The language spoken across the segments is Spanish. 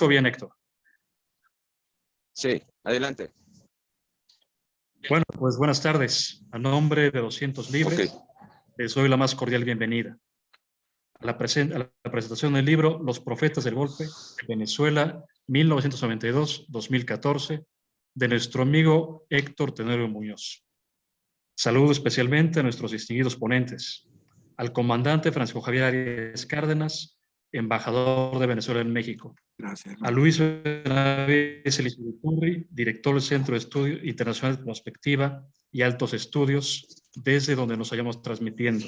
¿Todo bien, Héctor? Sí, adelante. Bueno, pues buenas tardes. A nombre de 200 Libres, Ok. les doy la más cordial bienvenida a la presentación del libro Los Profetas del Golpe, Venezuela, 1992-2014, de nuestro amigo Héctor Tenorio Muñoz. Saludo especialmente a nuestros distinguidos ponentes, al comandante Francisco Javier Arias Cárdenas, embajador de Venezuela en México. Gracias. A Luis Benavides Elizurri, director del Centro de Estudios Internacional de Prospectiva y Altos Estudios, desde donde nos hayamos transmitiendo.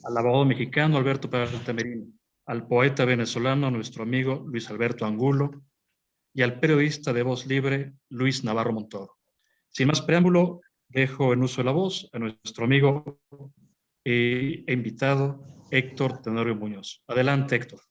Al abogado mexicano Alberto Peralta Merino, al poeta venezolano nuestro amigo Luis Alberto Angulo y al periodista de Voz Libre Luis Navarro Montoro. Sin más preámbulo, dejo en uso de la voz a nuestro amigo e invitado Héctor Tenorio Muñoz. Adelante, Héctor.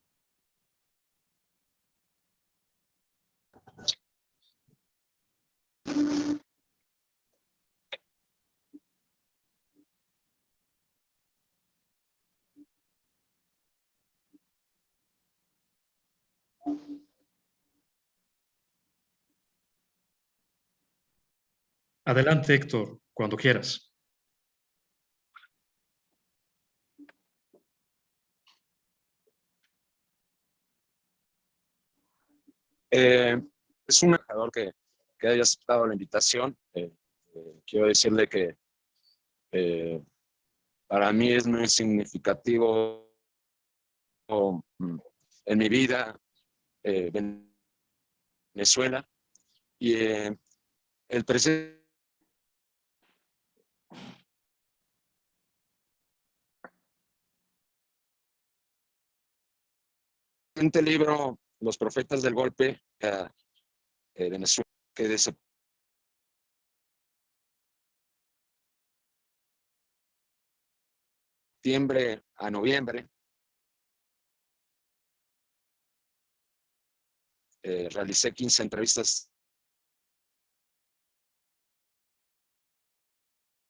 Adelante, Héctor, cuando quieras. Es un embajador que haya aceptado la invitación. Quiero decirle que para mí es muy significativo en mi vida Venezuela y el presente libro Los Profetas del Golpe, Venezuela, que de septiembre a noviembre realicé 15 entrevistas.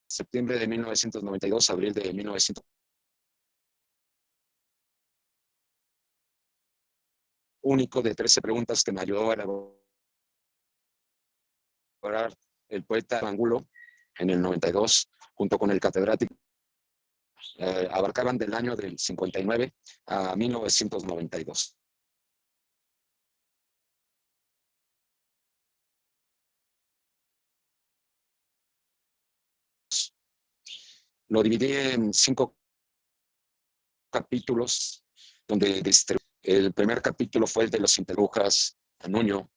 Septiembre de 1992, abril de 1900. Único de 13 preguntas que me ayudó a elaborar el poeta Angulo en el 92, junto con el catedrático. Abarcaban del año del 59 a 1992. Lo dividí en 5 capítulos, donde el primer capítulo fue el de los interrujas a Nuño.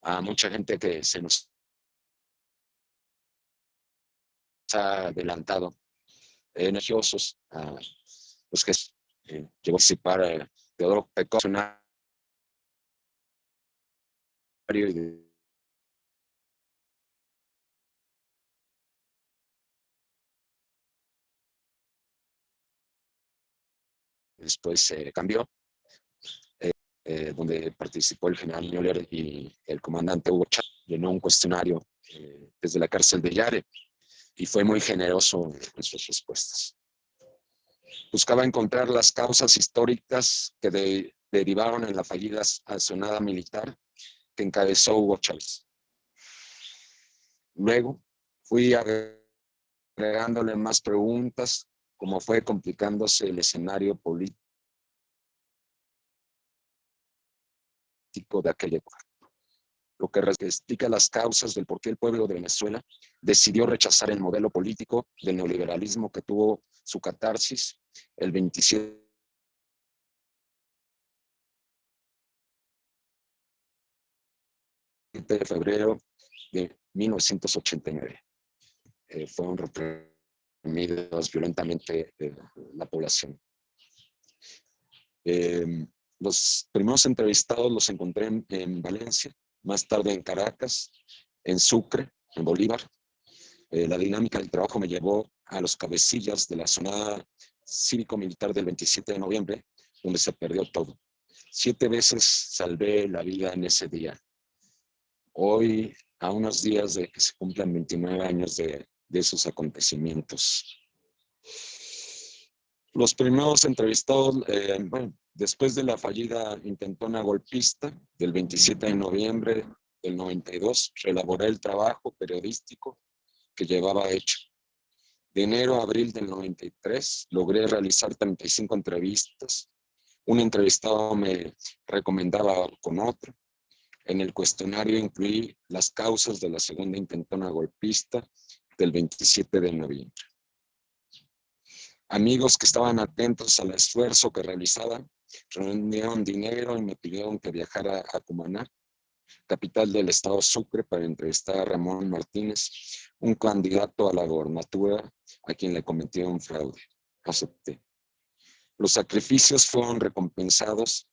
A mucha gente que se nos ha adelantado, energiosos, los que llegó a participar Teodoro Pecó, y después cambió, donde participó el general Müller y el comandante Hugo Chávez. Llenó un cuestionario desde la cárcel de Yare y fue muy generoso en sus respuestas. Buscaba encontrar las causas históricas que derivaron en la fallida accionada militar que encabezó Hugo Chávez. Luego fui agregándole más preguntas, como fue complicándose el escenario político de aquella época. Lo que explica las causas del por qué el pueblo de Venezuela decidió rechazar el modelo político del neoliberalismo que tuvo su catarsis el 27 de febrero de 1989. Fueron reprimidos violentamente la población. Los primeros entrevistados los encontré en Valencia, más tarde en Caracas, en Sucre, en Bolívar. La dinámica del trabajo me llevó a los cabecillas de la zona cívico-militar del 27 de noviembre, donde se perdió todo. 7 veces salvé la vida en ese día. Hoy, a unos días de que se cumplan 29 años de esos acontecimientos. Los primeros entrevistados, bueno, después de la fallida intentona golpista del 27 de noviembre del 92, reelaboré el trabajo periodístico que llevaba hecho. De enero a abril del 93 logré realizar 35 entrevistas. Un entrevistado me recomendaba con otro. En el cuestionario incluí las causas de la segunda intentona golpista del 27 de noviembre. Amigos que estaban atentos al esfuerzo que realizaba reunieron dinero y me pidieron que viajara a Cumaná, capital del estado Sucre, para entrevistar a Ramón Martínez, un candidato a la gobernatura a quien le cometieron un fraude. Acepté. Los sacrificios fueron recompensados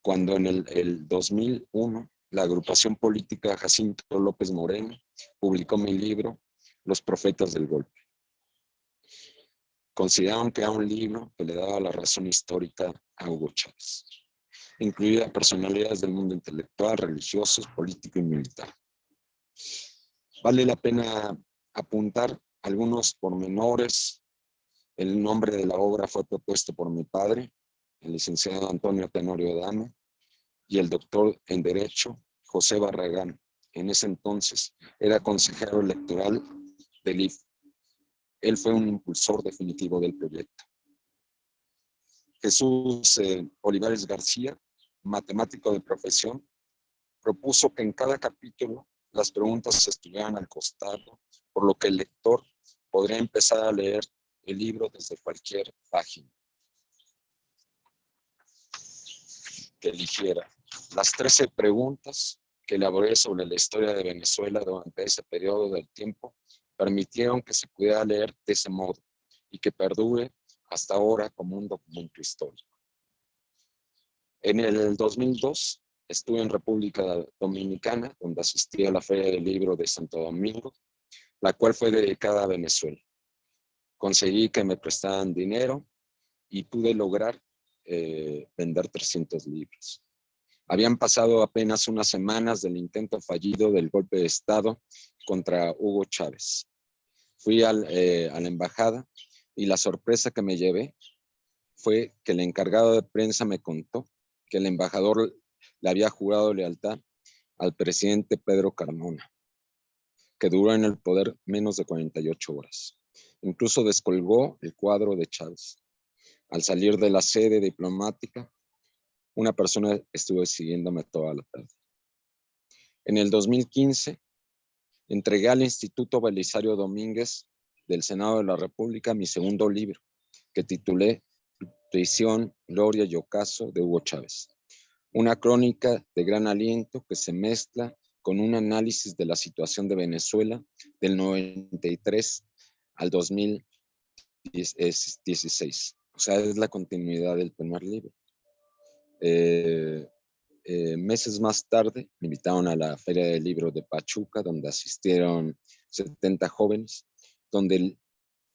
cuando en el 2001 la agrupación política Jacinto López Moreno publicó mi libro Los Profetas del Golpe. Consideraron que era un libro que le daba la razón histórica a Hugo Chávez, incluida personalidades del mundo intelectual, religiosos, político y militar. Vale la pena apuntar algunos pormenores. El nombre de la obra fue propuesto por mi padre, el licenciado Antonio Tenorio Dame, y el doctor en Derecho, José Barragán. En ese entonces era consejero electoral del IFE. Él fue un impulsor definitivo del proyecto. Jesús Olivares García, matemático de profesión, propuso que en cada capítulo las preguntas estuvieran al costado, por lo que el lector podría empezar a leer el libro desde cualquier página que eligiera. Las 13 preguntas que elaboré sobre la historia de Venezuela durante ese periodo del tiempo permitieron que se pudiera leer de ese modo y que perdure hasta ahora como un documento histórico. En el 2002 estuve en República Dominicana, donde asistí a la Feria del Libro de Santo Domingo, la cual fue dedicada a Venezuela. Conseguí que me prestaran dinero y pude lograr vender 300 libros. Habían pasado apenas unas semanas del intento fallido del golpe de Estado contra Hugo Chávez. Fui a la embajada y la sorpresa que me llevé fue que el encargado de prensa me contó que el embajador le había jurado lealtad al presidente Pedro Carmona, que duró en el poder menos de 48 horas. Incluso descolgó el cuadro de Chávez. Al salir de la sede diplomática, una persona estuvo siguiéndome toda la tarde. En el 2015, entregué al Instituto Belisario Domínguez del Senado de la República mi segundo libro, que titulé Prisión, Gloria y Ocaso de Hugo Chávez. Una crónica de gran aliento que se mezcla con un análisis de la situación de Venezuela del 93 al 2016. O sea, es la continuidad del primer libro. Meses más tarde me invitaron a la Feria del Libro de Pachuca, donde asistieron 70 jóvenes, donde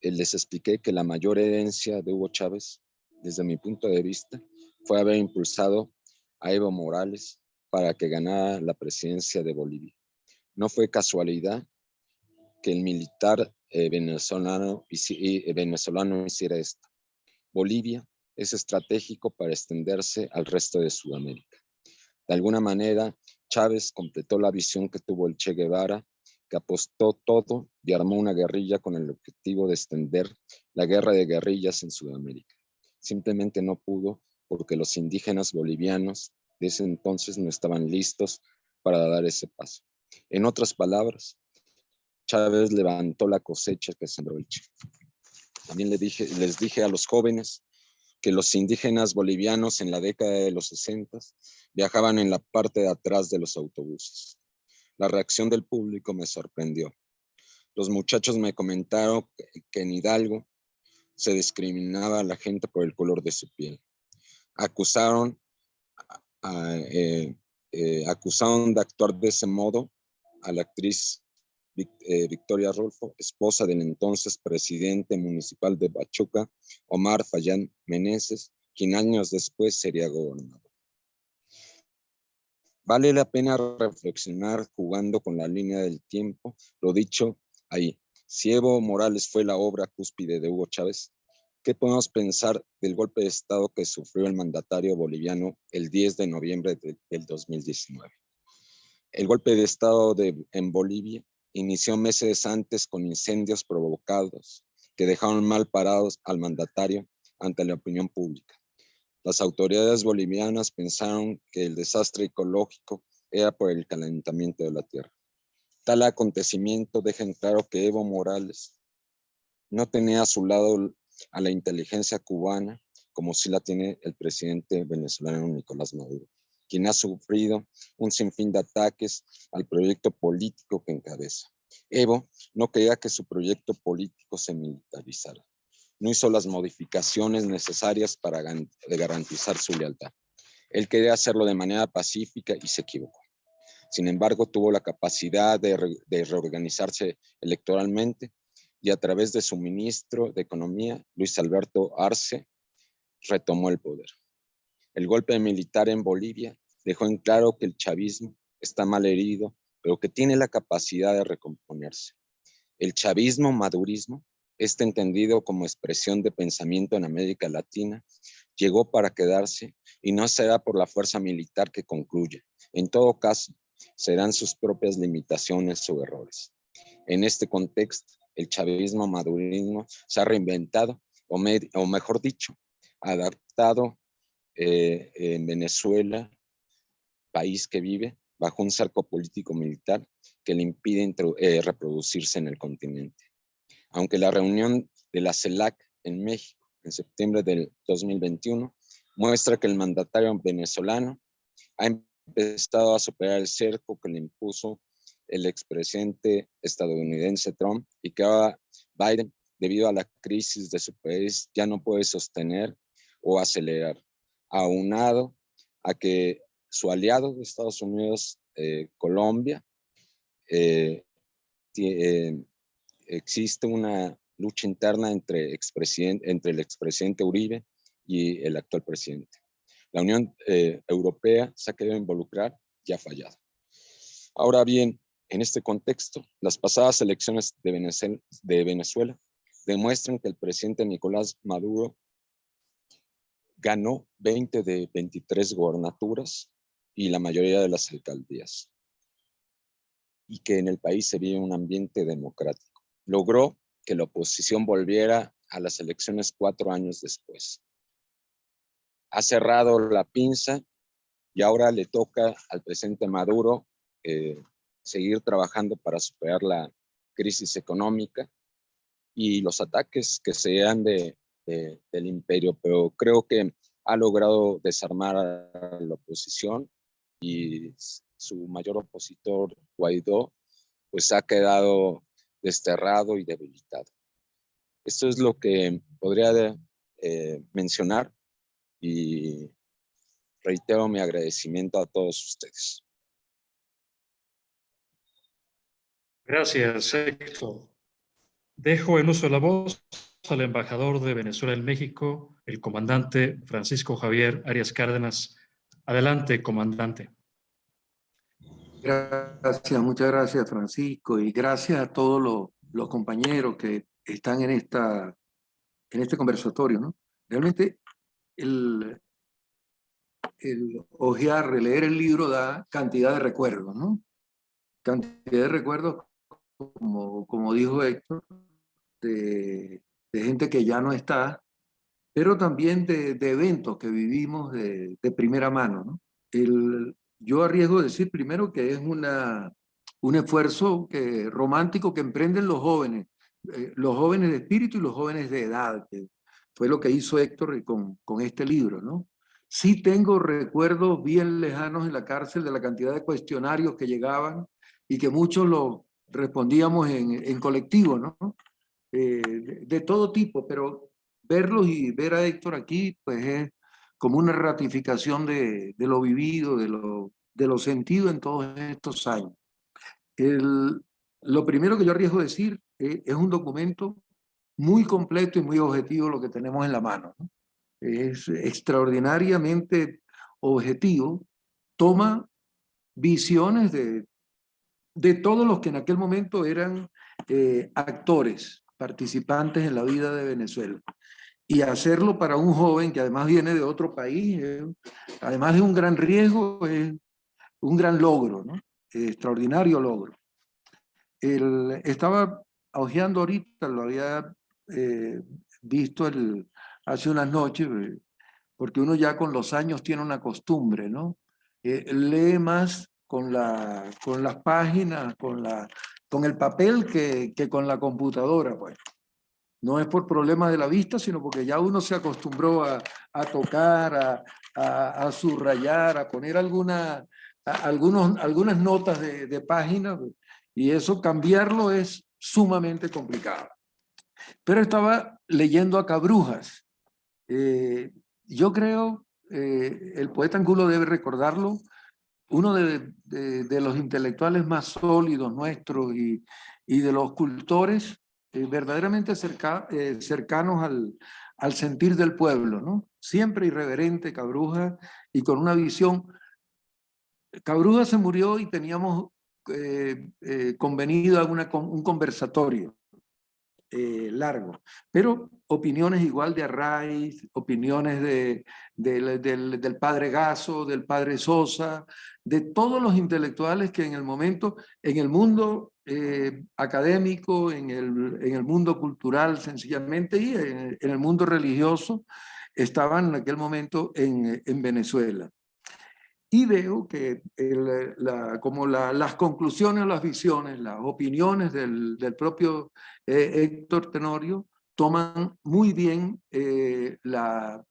les expliqué que la mayor herencia de Hugo Chávez, desde mi punto de vista, fue haber impulsado a Evo Morales para que ganara la presidencia de Bolivia. No fue casualidad que el militar venezolano hiciera esto. Bolivia es estratégico para extenderse al resto de Sudamérica. De alguna manera, Chávez completó la visión que tuvo el Che Guevara, que apostó todo y armó una guerrilla con el objetivo de extender la guerra de guerrillas en Sudamérica. Simplemente no pudo porque los indígenas bolivianos de ese entonces no estaban listos para dar ese paso. En otras palabras, Chávez levantó la cosecha que sembró el Che. También les dije a los jóvenes que los indígenas bolivianos en la década de los 60 viajaban en la parte de atrás de los autobuses. La reacción del público me sorprendió. Los muchachos me comentaron que en Hidalgo se discriminaba a la gente por el color de su piel. Acusaron de actuar de ese modo a la actriz Victoria Rolfo, esposa del entonces presidente municipal de Pachuca, Omar Fayán Meneses, quien años después sería gobernador. Vale la pena reflexionar jugando con la línea del tiempo, lo dicho ahí. Si Evo Morales fue la obra cúspide de Hugo Chávez, ¿Qué podemos pensar del golpe de Estado que sufrió el mandatario boliviano el 10 de noviembre del 2019? El golpe de Estado en Bolivia inició meses antes con incendios provocados que dejaron mal parados al mandatario ante la opinión pública. Las autoridades bolivianas pensaron que el desastre ecológico era por el calentamiento de la tierra. Tal acontecimiento deja en claro que Evo Morales no tenía a su lado a la inteligencia cubana como sí la tiene el presidente venezolano Nicolás Maduro, quien ha sufrido un sinfín de ataques al proyecto político que encabeza. Evo no quería que su proyecto político se militarizara. No hizo las modificaciones necesarias para garantizar su lealtad. Él quería hacerlo de manera pacífica y se equivocó. Sin embargo, tuvo la capacidad de reorganizarse electoralmente y a través de su ministro de Economía, Luis Alberto Arce, retomó el poder. El golpe militar en Bolivia dejó en claro que el chavismo está mal herido, pero que tiene la capacidad de recomponerse. El chavismo-madurismo, entendido como expresión de pensamiento en América Latina, llegó para quedarse y no será por la fuerza militar que concluya. En todo caso, serán sus propias limitaciones o errores. En este contexto, el chavismo-madurismo se ha reinventado, o mejor dicho, adaptado en Venezuela, país que vive bajo un cerco político militar que le impide reproducirse en el continente. Aunque la reunión de la CELAC en México en septiembre del 2021 muestra que el mandatario venezolano ha empezado a superar el cerco que le impuso el expresidente estadounidense Trump y que ahora Biden, debido a la crisis de su país, ya no puede sostener o acelerar, aunado a que su aliado de Estados Unidos, Colombia, existe una lucha interna entre el expresidente Uribe y el actual presidente. La Unión Europea se ha querido involucrar y ha fallado. Ahora bien, en este contexto, las pasadas elecciones de Venezuela demuestran que el presidente Nicolás Maduro ganó 20 de 23 gobernaturas y la mayoría de las alcaldías, y que en el país se vive un ambiente democrático. Logró que la oposición volviera a las elecciones 4 años después. Ha cerrado la pinza y ahora le toca al presidente Maduro seguir trabajando para superar la crisis económica y los ataques que sean del imperio, pero creo que ha logrado desarmar a la oposición y su mayor opositor, Guaidó, pues ha quedado desterrado y debilitado. Esto es lo que podría mencionar y reitero mi agradecimiento a todos ustedes. Gracias, Héctor. Dejo en uso de la voz al embajador de Venezuela en México, el comandante Francisco Javier Arias Cárdenas. Adelante, comandante. Gracias, muchas gracias, Francisco, y gracias a todos los compañeros que están en este conversatorio, ¿no? Realmente el hojear, releer el libro da cantidad de recuerdos, ¿no? Cantidad de recuerdos, como dijo Héctor, de gente que ya no está, pero también de eventos que vivimos de primera mano, ¿no? Yo arriesgo decir primero que es un esfuerzo romántico que emprenden los jóvenes de espíritu y los jóvenes de edad, que fue lo que hizo Héctor con este libro, ¿no? Sí tengo recuerdos bien lejanos en la cárcel de la cantidad de cuestionarios que llegaban y que muchos lo respondíamos en colectivo, ¿no? De todo tipo, pero verlos y ver a Héctor aquí, pues es como una ratificación de lo vivido, de lo sentido en todos estos años. Lo primero que yo arriesgo a decir es un documento muy completo y muy objetivo lo que tenemos en la mano, ¿no? Es extraordinariamente objetivo, toma visiones de todos los que en aquel momento eran actores, participantes en la vida de Venezuela. Y hacerlo para un joven que además viene de otro país, además de un gran riesgo, es un gran logro, ¿no? Extraordinario logro. Estaba hojeando ahorita, lo había visto hace unas noches, porque uno ya con los años tiene una costumbre, ¿no? Lee más con las páginas, con el papel que con la computadora, pues. No es por problemas de la vista, sino porque ya uno se acostumbró a tocar, a subrayar, a poner algunas notas de página, y eso cambiarlo es sumamente complicado. Pero estaba leyendo a Cabrujas. Yo creo, el poeta Angulo debe recordarlo, uno de los intelectuales más sólidos nuestros y de los cultores verdaderamente cercanos al sentir del pueblo, ¿no? Siempre irreverente Cabrujas y con una visión. Cabrujas se murió y teníamos convenido un conversatorio largo, pero opiniones igual de Arraiz, opiniones del padre Gasso, del padre Sosa, de todos los intelectuales que en el momento, en el mundo académico, en el mundo cultural sencillamente y en el mundo religioso, estaban en aquel momento en Venezuela. Y veo que las conclusiones, las visiones, las opiniones del propio Héctor Tenorio toman muy bien la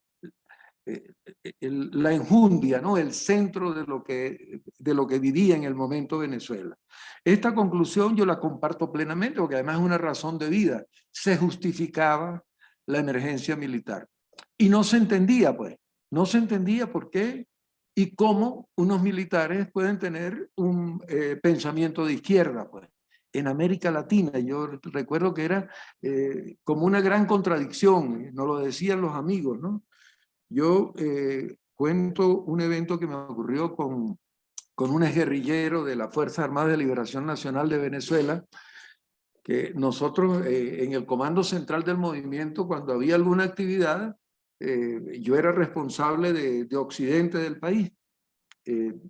enjundia, ¿no? El centro de lo que vivía en el momento Venezuela. Esta conclusión yo la comparto plenamente porque además es una razón de vida. Se justificaba la emergencia militar. Y no se entendía, pues. No se entendía por qué y cómo unos militares pueden tener un pensamiento de izquierda, pues. En América Latina, yo recuerdo que era como una gran contradicción, nos lo decían los amigos, ¿no? Yo cuento un evento que me ocurrió con un exguerrillero de la Fuerza Armada de Liberación Nacional de Venezuela, que nosotros en el Comando Central del Movimiento, cuando había alguna actividad, yo era responsable de Occidente del país.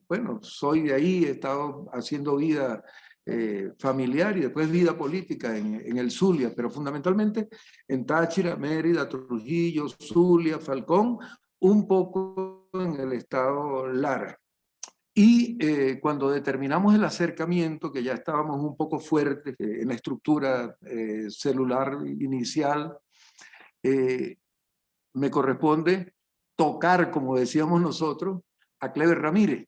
Bueno, soy de ahí, he estado haciendo vida familiar y después vida política en el Zulia, pero fundamentalmente en Táchira, Mérida, Trujillo, Zulia, Falcón, un poco en el estado Lara. Y cuando determinamos el acercamiento, que ya estábamos un poco fuertes en la estructura celular inicial, me corresponde tocar, como decíamos nosotros, a Clever Ramírez.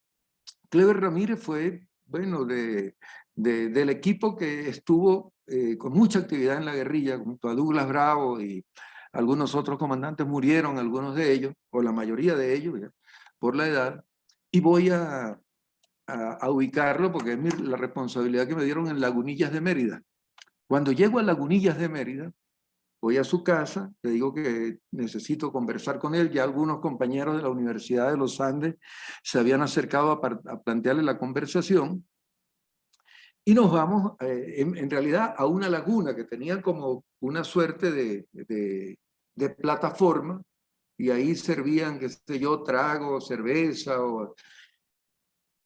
Clever Ramírez fue, bueno, del equipo que estuvo con mucha actividad en la guerrilla, junto a Douglas Bravo y algunos otros comandantes murieron, algunos de ellos, o la mayoría de ellos, ya, por la edad, y voy a ubicarlo porque es la responsabilidad que me dieron en Lagunillas de Mérida. Cuando llego a Lagunillas de Mérida, voy a su casa, le digo que necesito conversar con él. Ya algunos compañeros de la Universidad de los Andes se habían acercado a plantearle la conversación. Y nos vamos, en realidad, a una laguna que tenía como una suerte de plataforma, y ahí servían, qué sé yo, trago, cerveza.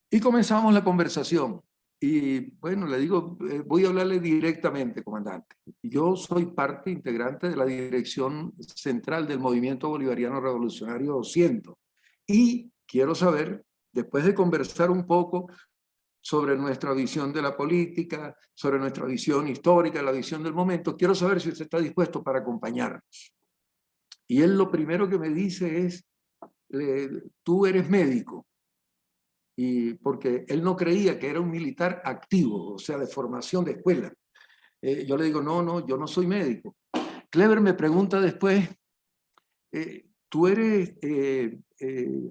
Y comenzamos la conversación. Y bueno, le digo, voy a hablarle directamente, comandante. Yo soy parte integrante de la dirección central del Movimiento Bolivariano Revolucionario 200. Y quiero saber, después de conversar un poco sobre nuestra visión de la política, sobre nuestra visión histórica, la visión del momento, quiero saber si usted está dispuesto para acompañarnos. Y él lo primero que me dice es, tú eres médico. Y porque él no creía que era un militar activo, o sea, de formación de escuela. Yo le digo, no, yo no soy médico. Clever me pregunta después, tú eres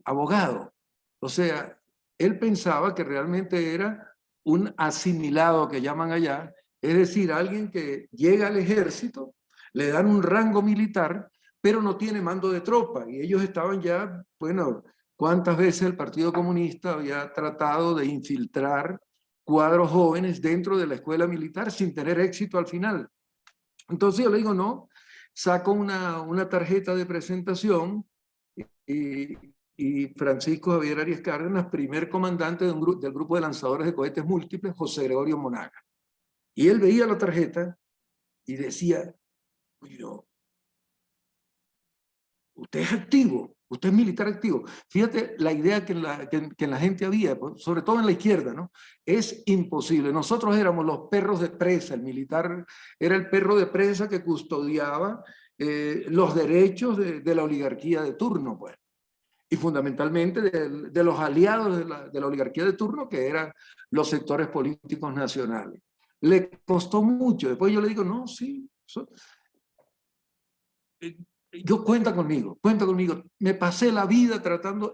abogado. O sea, él pensaba que realmente era un asimilado que llaman allá, es decir, alguien que llega al ejército, le dan un rango militar, pero no tiene mando de tropa. Y ellos estaban ya, bueno, ¿cuántas veces el Partido Comunista había tratado de infiltrar cuadros jóvenes dentro de la escuela militar sin tener éxito al final? Entonces yo le digo, no, saco una tarjeta de presentación y Francisco Javier Arias Cárdenas, primer comandante del grupo de lanzadores de cohetes múltiples, José Gregorio Monaga. Y él veía la tarjeta y decía, usted es activo, usted es militar activo. Fíjate la idea que en la gente había, sobre todo en la izquierda, ¿no? Es imposible. Nosotros éramos los perros de presa, el militar era el perro de presa que custodiaba los derechos de la oligarquía de turno, pues. Y fundamentalmente de los aliados de la oligarquía de turno, que eran los sectores políticos nacionales. Le costó mucho. Después yo le digo, no, sí, yo cuenta conmigo. Me pasé la vida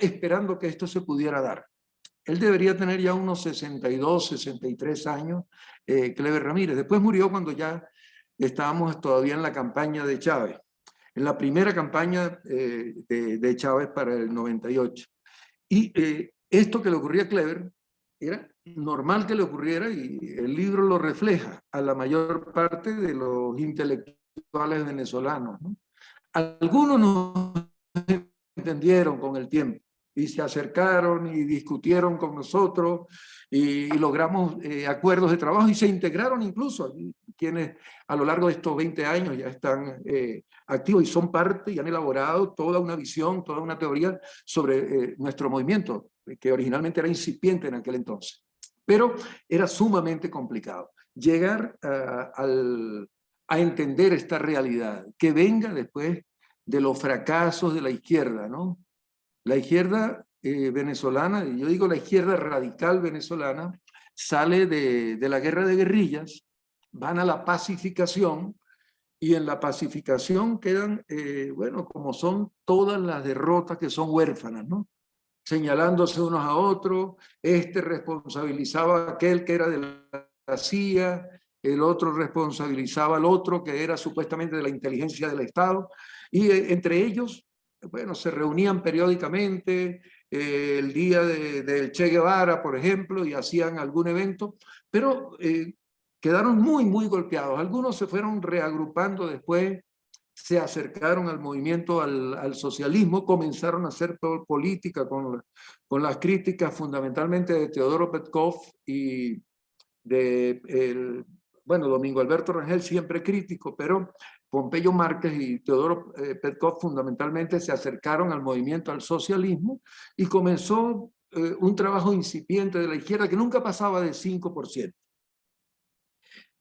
esperando que esto se pudiera dar. Él debería tener ya unos 62, 63 años, Cleber Ramírez. Después murió cuando ya estábamos todavía en la campaña de Chávez, en la primera campaña de Chávez para el 98. Y esto que le ocurría a Cleber era normal que le ocurriera, y el libro lo refleja a la mayor parte de los intelectuales venezolanos, ¿no? Algunos no entendieron con el tiempo y se acercaron y discutieron con nosotros y logramos acuerdos de trabajo y se integraron incluso quienes a lo largo de estos 20 años ya están activos y son parte y han elaborado toda una visión, toda una teoría sobre nuestro movimiento, que originalmente era incipiente en aquel entonces. Pero era sumamente complicado llegar a entender esta realidad, que venga después de los fracasos de la izquierda, ¿no? La izquierda venezolana, y yo digo la izquierda radical venezolana, sale de la guerra de guerrillas, van a la pacificación, y en la pacificación quedan, bueno, como son todas las derrotas que son huérfanas, ¿no? Señalándose unos a otros, responsabilizaba a aquel que era de la CIA, el otro responsabilizaba al otro que era supuestamente de la inteligencia del Estado, y entre ellos, bueno, se reunían periódicamente, el día del Che Guevara, por ejemplo, y hacían algún evento, pero quedaron muy, muy golpeados. Algunos se fueron reagrupando después, se acercaron al movimiento, al socialismo, comenzaron a hacer política con las críticas fundamentalmente de Teodoro Petkov y bueno, Domingo Alberto Rangel, siempre crítico, pero Pompeyo Márquez y Teodoro Petkov fundamentalmente se acercaron al movimiento, al socialismo, y comenzó un trabajo incipiente de la izquierda que nunca pasaba del 5%.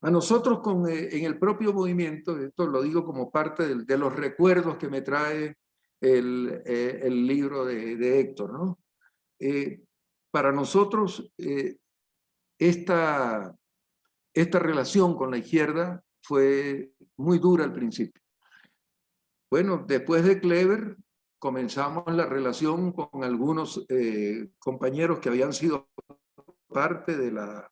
A nosotros en el propio movimiento, esto lo digo como parte de los recuerdos que me trae el libro de Héctor, ¿no? Para nosotros esta relación con la izquierda fue muy dura al principio. Bueno, después de Clever comenzamos la relación con algunos compañeros que habían sido parte de la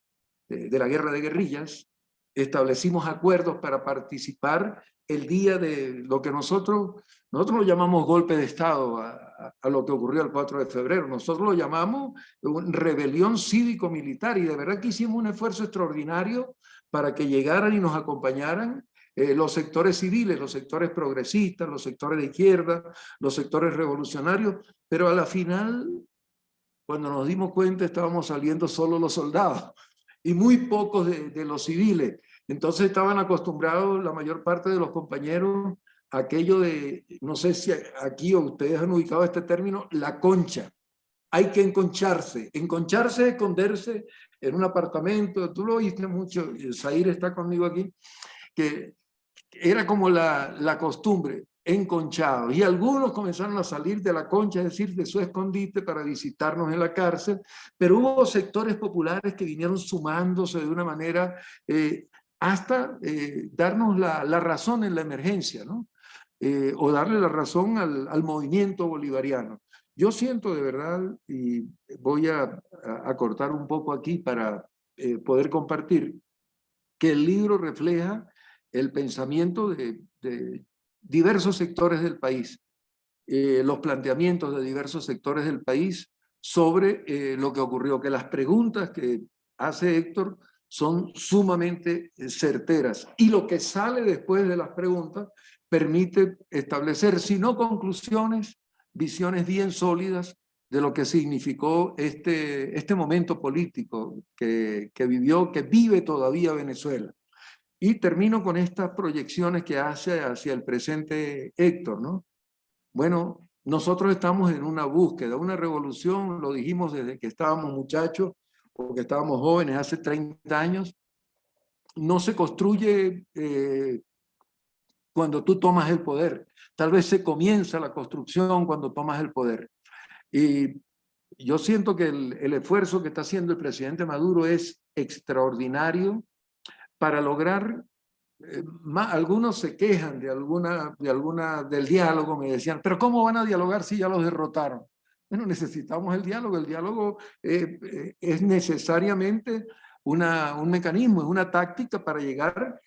guerra de guerrillas. Establecimos acuerdos para participar el día de lo que nosotros lo llamamos golpe de Estado a lo que ocurrió el 4 de febrero. Nosotros lo llamamos rebelión cívico-militar, y de verdad que hicimos un esfuerzo extraordinario para que llegaran y nos acompañaran los sectores civiles, los sectores progresistas, los sectores de izquierda, los sectores revolucionarios, pero a la final, cuando nos dimos cuenta, estábamos saliendo solo los soldados y muy pocos de los civiles. Entonces estaban acostumbrados la mayor parte de los compañeros a aquello de, no sé si aquí o ustedes han ubicado este término, la concha. Hay que enconcharse. Enconcharse es esconderse en un apartamento. Tú lo oíste mucho, Zair está conmigo aquí, que era como la costumbre, enconchado. Y algunos comenzaron a salir de la concha, es decir, de su escondite, para visitarnos en la cárcel, pero hubo sectores populares que vinieron sumándose de una manera hasta darnos la razón en la emergencia, ¿no? O darle la razón al movimiento bolivariano. Yo siento de verdad, y voy a cortar un poco aquí para poder compartir, que el libro refleja el pensamiento de diversos sectores del país, los planteamientos de diversos sectores del país sobre lo que ocurrió, que las preguntas que hace Héctor son sumamente certeras, y lo que sale después de las preguntas permite establecer, si no conclusiones, visiones bien sólidas de lo que significó este momento político que vive todavía Venezuela. Y termino con estas proyecciones que hace hacia el presente Héctor, ¿no? Bueno, nosotros estamos en una búsqueda, una revolución, lo dijimos desde que estábamos muchachos, porque estábamos jóvenes hace 30 años, no se construye cuando tú tomas el poder. Tal vez se comienza la construcción cuando tomas el poder. Y yo siento que el esfuerzo que está haciendo el presidente Maduro es extraordinario para lograr, algunos se quejan del diálogo, me decían, pero ¿cómo van a dialogar si ya los derrotaron? Bueno, necesitamos el diálogo es necesariamente un mecanismo, es una táctica para llegar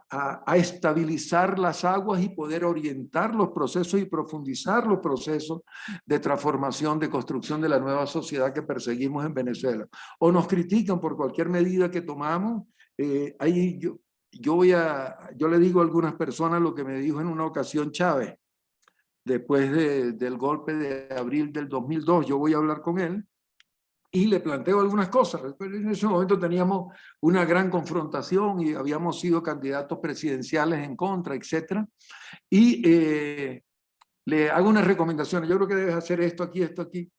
a estabilizar las aguas y poder orientar los procesos y profundizar los procesos de transformación, de construcción de la nueva sociedad que perseguimos en Venezuela. O nos critican por cualquier medida que tomamos. Ahí yo le digo a algunas personas lo que me dijo en una ocasión Chávez, después del golpe de abril del 2002, yo voy a hablar con él, y le planteo algunas cosas. En ese momento teníamos una gran confrontación y habíamos sido candidatos presidenciales en contra, etc. Y le hago unas recomendaciones. Yo creo que debes hacer esto aquí, esto aquí.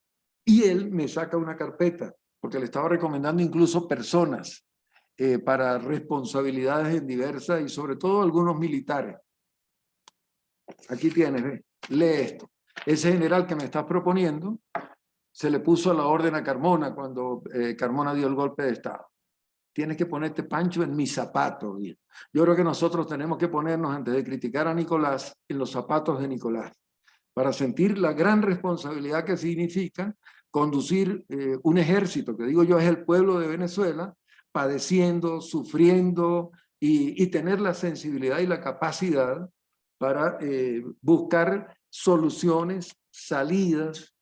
Y él me saca una carpeta, porque le estaba recomendando incluso personas para responsabilidades en diversas y sobre todo algunos militares. Aquí tienes, ¿ves? Lee esto. Ese general que me estás proponiendo se le puso la orden a Carmona cuando Carmona dio el golpe de Estado. Tienes que ponerte, Pancho, en mis zapatos. Yo creo que nosotros tenemos que ponernos, antes de criticar a Nicolás, en los zapatos de Nicolás, para sentir la gran responsabilidad que significa conducir un ejército, que digo yo es el pueblo de Venezuela, padeciendo, sufriendo y tener la sensibilidad y la capacidad para buscar soluciones, salidas,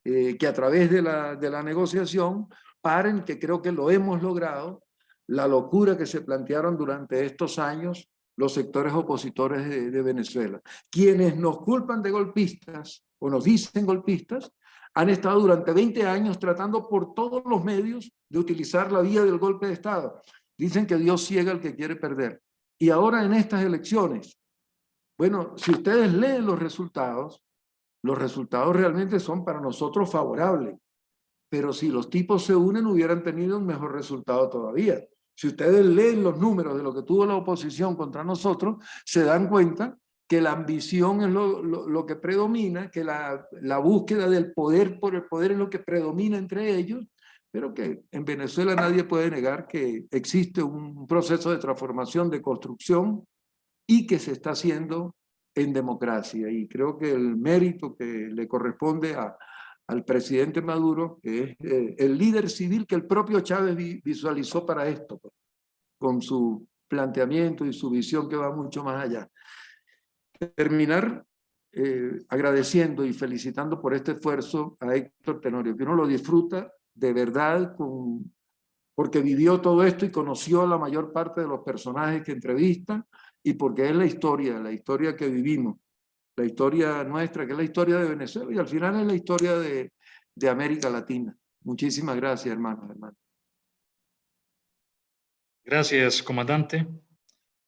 que a través de la negociación paren, que creo que lo hemos logrado, la locura que se plantearon durante estos años los sectores opositores de Venezuela. Quienes nos culpan de golpistas o nos dicen golpistas, han estado durante 20 años tratando por todos los medios de utilizar la vía del golpe de Estado. Dicen que Dios ciega al que quiere perder. Y ahora en estas elecciones, bueno, si ustedes leen los resultados realmente son para nosotros favorables. Pero si los tipos se unen, hubieran tenido un mejor resultado todavía. Si ustedes leen los números de lo que tuvo la oposición contra nosotros, se dan cuenta que la ambición es lo que predomina, que la búsqueda del poder por el poder es lo que predomina entre ellos, pero que en Venezuela nadie puede negar que existe un proceso de transformación, de construcción, y que se está haciendo en democracia. Y creo que el mérito que le corresponde al presidente Maduro, que es el líder civil que el propio Chávez visualizó para esto, pues, con su planteamiento y su visión que va mucho más allá. Terminar agradeciendo y felicitando por este esfuerzo a Héctor Tenorio, que uno lo disfruta de verdad porque vivió todo esto y conoció a la mayor parte de los personajes que entrevistan, y porque es la historia que vivimos, la historia nuestra, que es la historia de Venezuela, y al final es la historia de América Latina. Muchísimas gracias, hermanos. Gracias, comandante.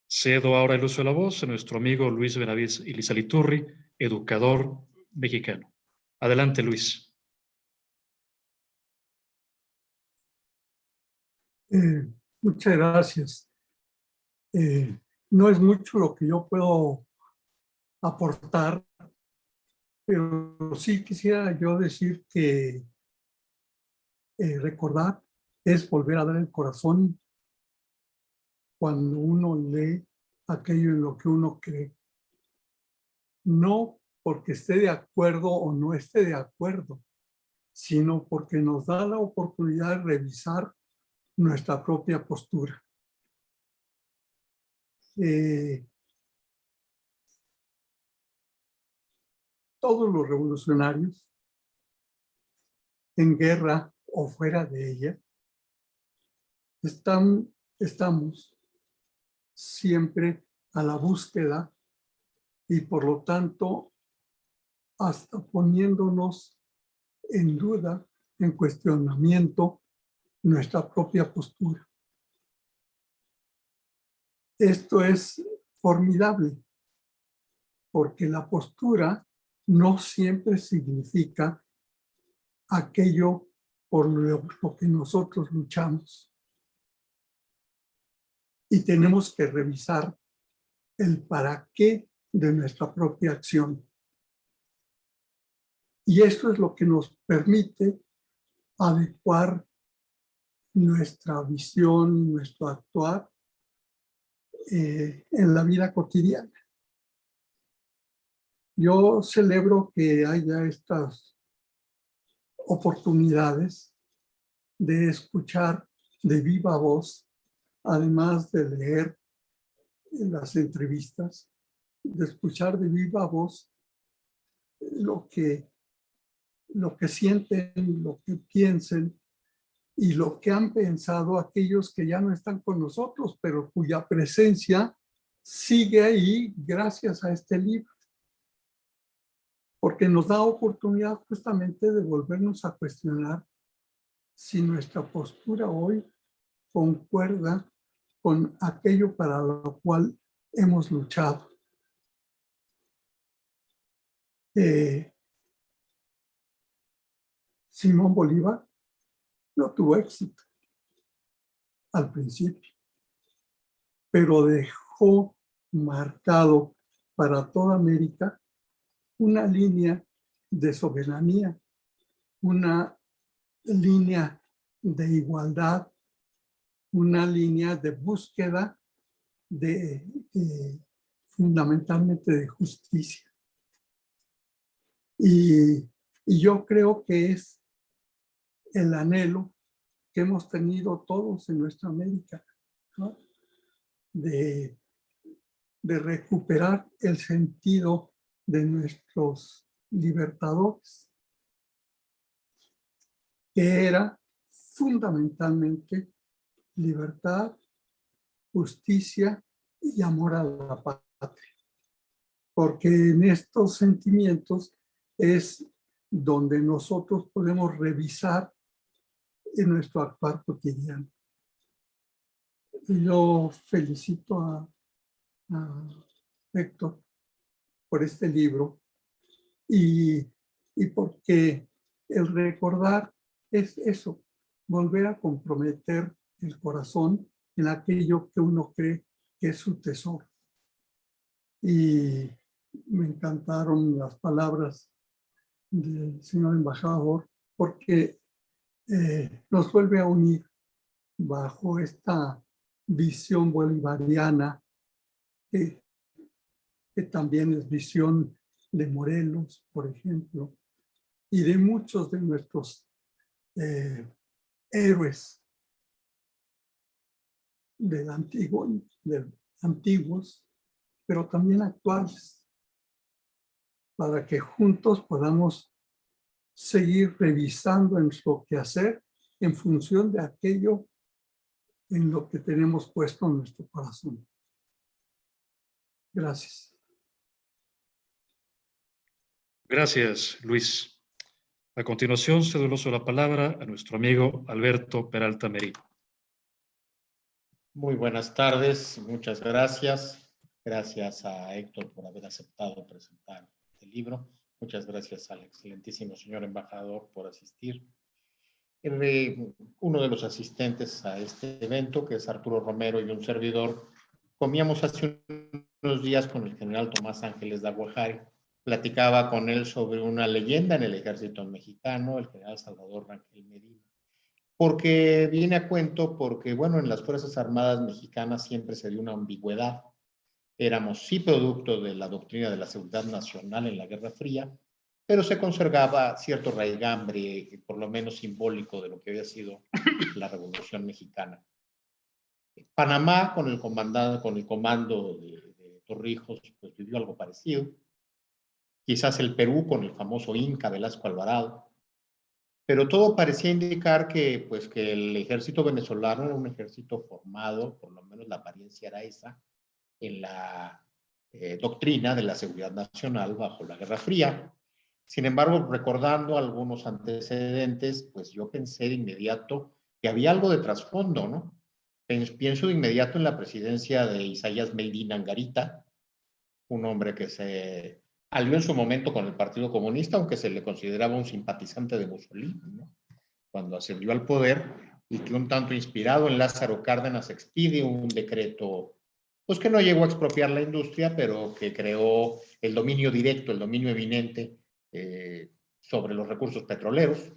Cedo ahora el uso de la voz a nuestro amigo Luis Benavides Ilizaliturri, educador mexicano. Adelante, Luis. Muchas gracias. No es mucho lo que yo puedo aportar, pero sí quisiera yo decir que recordar es volver a dar el corazón cuando uno lee aquello en lo que uno cree. No porque esté de acuerdo o no esté de acuerdo, sino porque nos da la oportunidad de revisar nuestra propia postura. Todos los revolucionarios, en guerra o fuera de ella, estamos siempre a la búsqueda y por lo tanto hasta poniéndonos en duda, en cuestionamiento, nuestra propia postura. Esto es formidable, porque la postura no siempre significa aquello por lo que nosotros luchamos. Y tenemos que revisar el para qué de nuestra propia acción. Y esto es lo que nos permite adecuar nuestra visión, nuestro actuar en la vida cotidiana. Yo celebro que haya estas oportunidades de escuchar de viva voz, además de leer las entrevistas, de escuchar de viva voz lo que sienten, lo que piensen y lo que han pensado aquellos que ya no están con nosotros, pero cuya presencia sigue ahí gracias a este libro. Porque nos da oportunidad justamente de volvernos a cuestionar si nuestra postura hoy concuerda con aquello para lo cual hemos luchado. Simón Bolívar no tuvo éxito al principio, pero dejó marcado para toda América una línea de soberanía, una línea de igualdad, una línea de búsqueda fundamentalmente de justicia. Y yo creo que es el anhelo que hemos tenido todos en nuestra América, ¿no? de recuperar el sentido de nuestros libertadores, que era fundamentalmente libertad, justicia y amor a la patria. Porque en estos sentimientos es donde nosotros podemos revisar en nuestro actuar cotidiano. Yo felicito a Héctor por este libro y porque el recordar es eso, volver a comprometer el corazón en aquello que uno cree que es su tesoro. Y me encantaron las palabras del señor embajador porque nos vuelve a unir bajo esta visión bolivariana que también es visión de Morelos, por ejemplo, y de muchos de nuestros héroes antiguos, pero también actuales, para que juntos podamos seguir revisando en nuestro quehacer en función de aquello en lo que tenemos puesto en nuestro corazón. Gracias. Gracias, Luis. A continuación, cedo el uso de la palabra a nuestro amigo Alberto Peralta Merino. Muy buenas tardes, muchas gracias. Gracias a Héctor por haber aceptado presentar el libro. Muchas gracias al excelentísimo señor embajador por asistir. Uno de los asistentes a este evento, que es Arturo Romero, y un servidor, comíamos hace unos días con el general Tomás Ángeles de Aguajari. Platicaba con él sobre una leyenda en el ejército mexicano, el general Salvador Rangel Medina. Porque viene a cuento, porque bueno, en las Fuerzas Armadas mexicanas siempre se dio una ambigüedad. Éramos sí producto de la doctrina de la seguridad nacional en la Guerra Fría, pero se conservaba cierto raigambre, por lo menos simbólico, de lo que había sido la Revolución Mexicana. Panamá, con el comando de Torrijos, pues vivió algo parecido. Quizás el Perú con el famoso Inca Velasco Alvarado. Pero todo parecía indicar que el ejército venezolano era un ejército formado, por lo menos la apariencia era esa, en la doctrina de la seguridad nacional bajo la Guerra Fría. Sin embargo, recordando algunos antecedentes, pues yo pensé de inmediato que había algo de trasfondo, ¿no? Pienso de inmediato en la presidencia de Isaías Meidín Angarita, un hombre que se alió en su momento con el Partido Comunista, aunque se le consideraba un simpatizante de Mussolini, ¿no? Cuando ascendió al poder, y que un tanto inspirado en Lázaro Cárdenas expide un decreto, pues que no llegó a expropiar la industria, pero que creó el dominio directo, el dominio eminente sobre los recursos petroleros.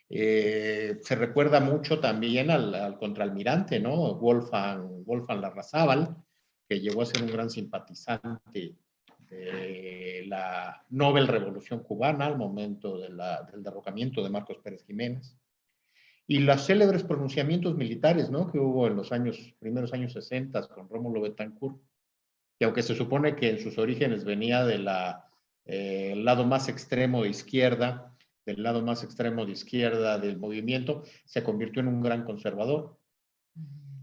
Se recuerda mucho también al contraalmirante, ¿no? Wolfgang Larrazábal, que llegó a ser un gran simpatizante de la Nobel Revolución Cubana al momento del derrocamiento de Marcos Pérez Jiménez. Y los célebres pronunciamientos militares, ¿no? Que hubo en los primeros años 60 con Rómulo Betancourt, que aunque se supone que en sus orígenes venía del lado más extremo de izquierda, del movimiento, se convirtió en un gran conservador.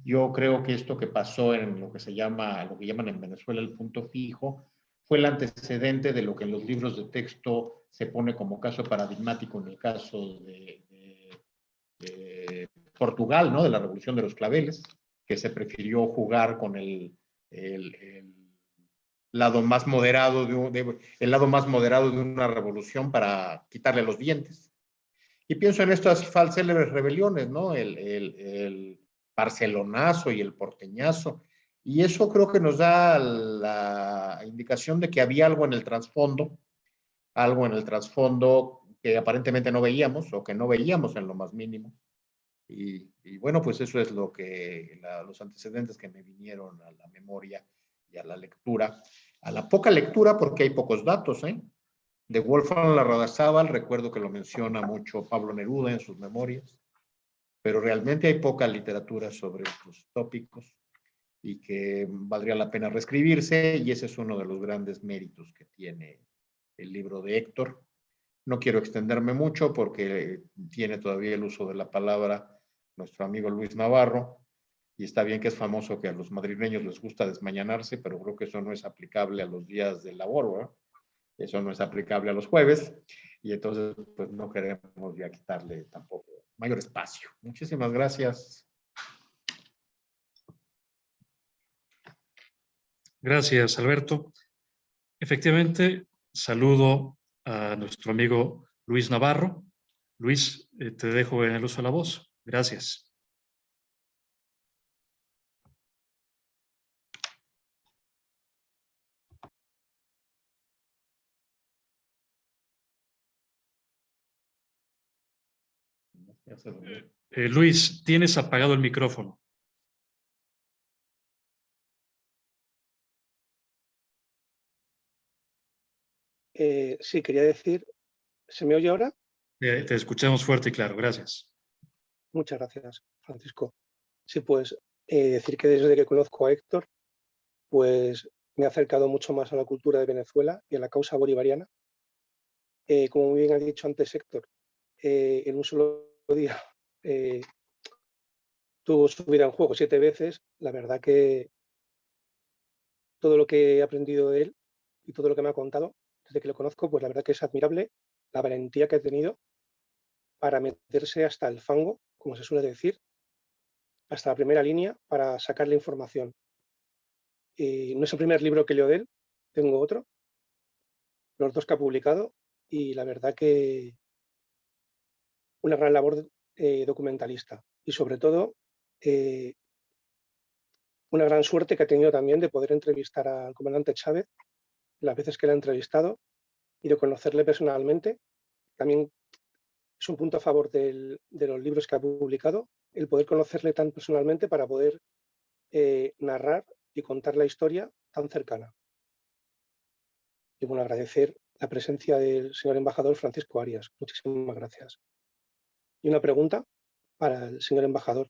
Yo creo que esto que pasó en lo que llaman en Venezuela el punto fijo, fue el antecedente de lo que en los libros de texto se pone como caso paradigmático en el caso de Portugal, ¿no? De la Revolución de los Claveles, que se prefirió jugar con el lado más moderado de una revolución para quitarle los dientes. Y pienso en estas célebres rebeliones, ¿no? El barcelonazo y el porteñazo. Y eso creo que nos da la indicación de que había algo en el trasfondo que aparentemente no veíamos o que no veíamos en lo más mínimo. Y bueno, pues eso es los antecedentes que me vinieron a la memoria y a la lectura. A la poca lectura, porque hay pocos datos, ¿eh? De Wolfgang Larrazábal, recuerdo que lo menciona mucho Pablo Neruda en sus memorias, pero realmente hay poca literatura sobre estos tópicos y que valdría la pena reescribirse, y ese es uno de los grandes méritos que tiene el libro de Héctor. No quiero extenderme mucho porque tiene todavía el uso de la palabra nuestro amigo Luis Navarro, y está bien que es famoso que a los madrileños les gusta desmañanarse, pero creo que eso no es aplicable a los días de labor, ¿verdad? Eso no es aplicable a los jueves, y entonces pues no queremos ya quitarle tampoco mayor espacio. Muchísimas gracias. Gracias, Alberto. Efectivamente, saludo a nuestro amigo Luis Navarro. Luis, te dejo en el uso de la voz. Gracias. Luis, tienes apagado el micrófono. Sí, quería decir, ¿se me oye ahora? Te escuchamos fuerte y claro, gracias. Muchas gracias, Francisco. Sí, pues decir que desde que conozco a Héctor, pues me ha acercado mucho más a la cultura de Venezuela y a la causa bolivariana. Como muy bien ha dicho antes Héctor, en un solo día tuvo su vida en juego 7 veces. La verdad que todo lo que he aprendido de él y todo lo que me ha contado desde que lo conozco, pues la verdad que es admirable la valentía que ha tenido para meterse hasta el fango, como se suele decir, hasta la primera línea para sacar la información. No es el primer libro que leo de él, tengo otro, los 2 que ha publicado, y la verdad que una gran labor documentalista, y sobre todo una gran suerte que ha tenido también de poder entrevistar al comandante Chávez las veces que le ha entrevistado y de conocerle personalmente. También es un punto a favor de los libros que ha publicado, el poder conocerle tan personalmente para poder narrar y contar la historia tan cercana. Y bueno, agradecer la presencia del señor embajador Francisco Arias. Muchísimas gracias. Y una pregunta para el señor embajador.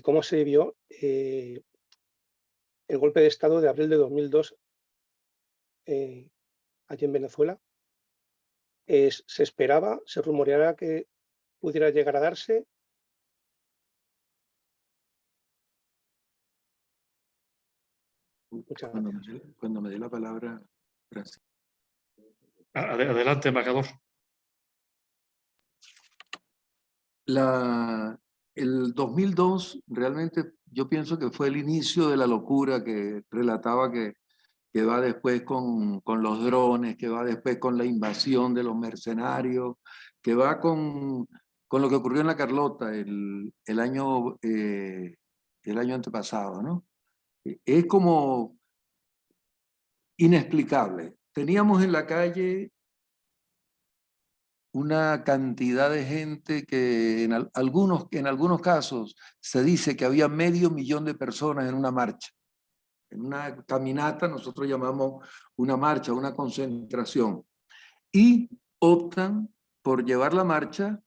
¿Cómo se vivió el golpe de Estado de abril de 2002 allí en Venezuela? ¿Se esperaba, se rumoreaba que pudiera llegar a darse? Muchas gracias. Cuando me dé la palabra, gracias. Adelante, embajador. El 2002 realmente yo pienso que fue el inicio de la locura que relataba que va después con los drones, que va después con la invasión de los mercenarios, que va con lo que ocurrió en la Carlota el año antepasado, ¿no? Es como inexplicable. Teníamos en la calle una cantidad de gente que en algunos casos se dice que había 500.000 de personas en una marcha. En una caminata nosotros llamamos una marcha, una concentración. Y optan por llevar la marcha,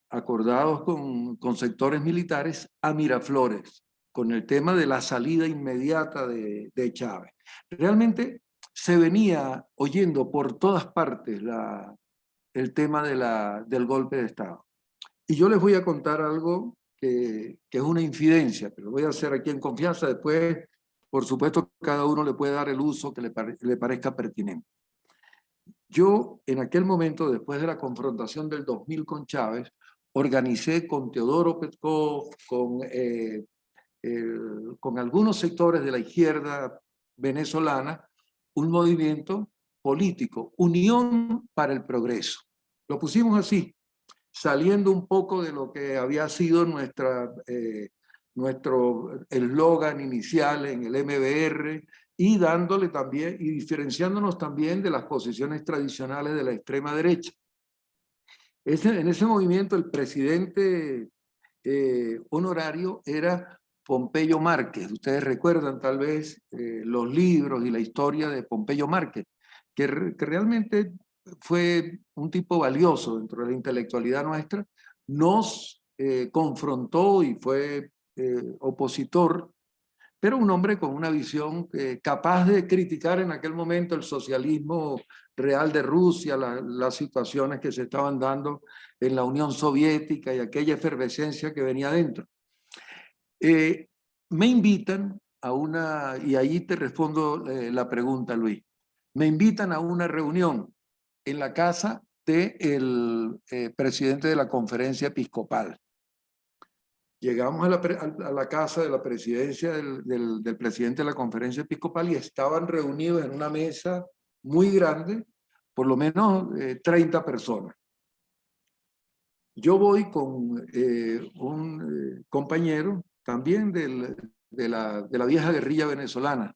acordados con sectores militares, a Miraflores, con el tema de la salida inmediata de Chávez. Realmente se venía oyendo por todas partes el tema del golpe de Estado. Y yo les voy a contar algo que es una infidencia, pero lo voy a hacer aquí en confianza. Después, por supuesto, cada uno le puede dar el uso que le parezca pertinente. Yo, en aquel momento, después de la confrontación del 2000 con Chávez, organicé con Teodoro Petkov, con algunos sectores de la izquierda venezolana, un movimiento político, Unión para el Progreso. Lo pusimos así, saliendo un poco de lo que había sido nuestro eslogan inicial en el MBR y dándole también, y diferenciándonos también de las posiciones tradicionales de la extrema derecha. En ese movimiento el presidente honorario era Pompeyo Márquez. Ustedes recuerdan tal vez los libros y la historia de Pompeyo Márquez, que realmente fue un tipo valioso dentro de la intelectualidad nuestra. Nos confrontó y fue opositor, pero un hombre con una visión capaz de criticar en aquel momento el socialismo real de Rusia, las situaciones que se estaban dando en la Unión Soviética y aquella efervescencia que venía dentro. Me invitan a una, y ahí te respondo la pregunta, Luis, me invitan a una reunión en la casa del presidente de la conferencia episcopal. Llegamos a la casa de la presidencia del presidente de la conferencia episcopal y estaban reunidos en una mesa muy grande, por lo menos 30 personas. Yo voy con un compañero también de la vieja guerrilla venezolana,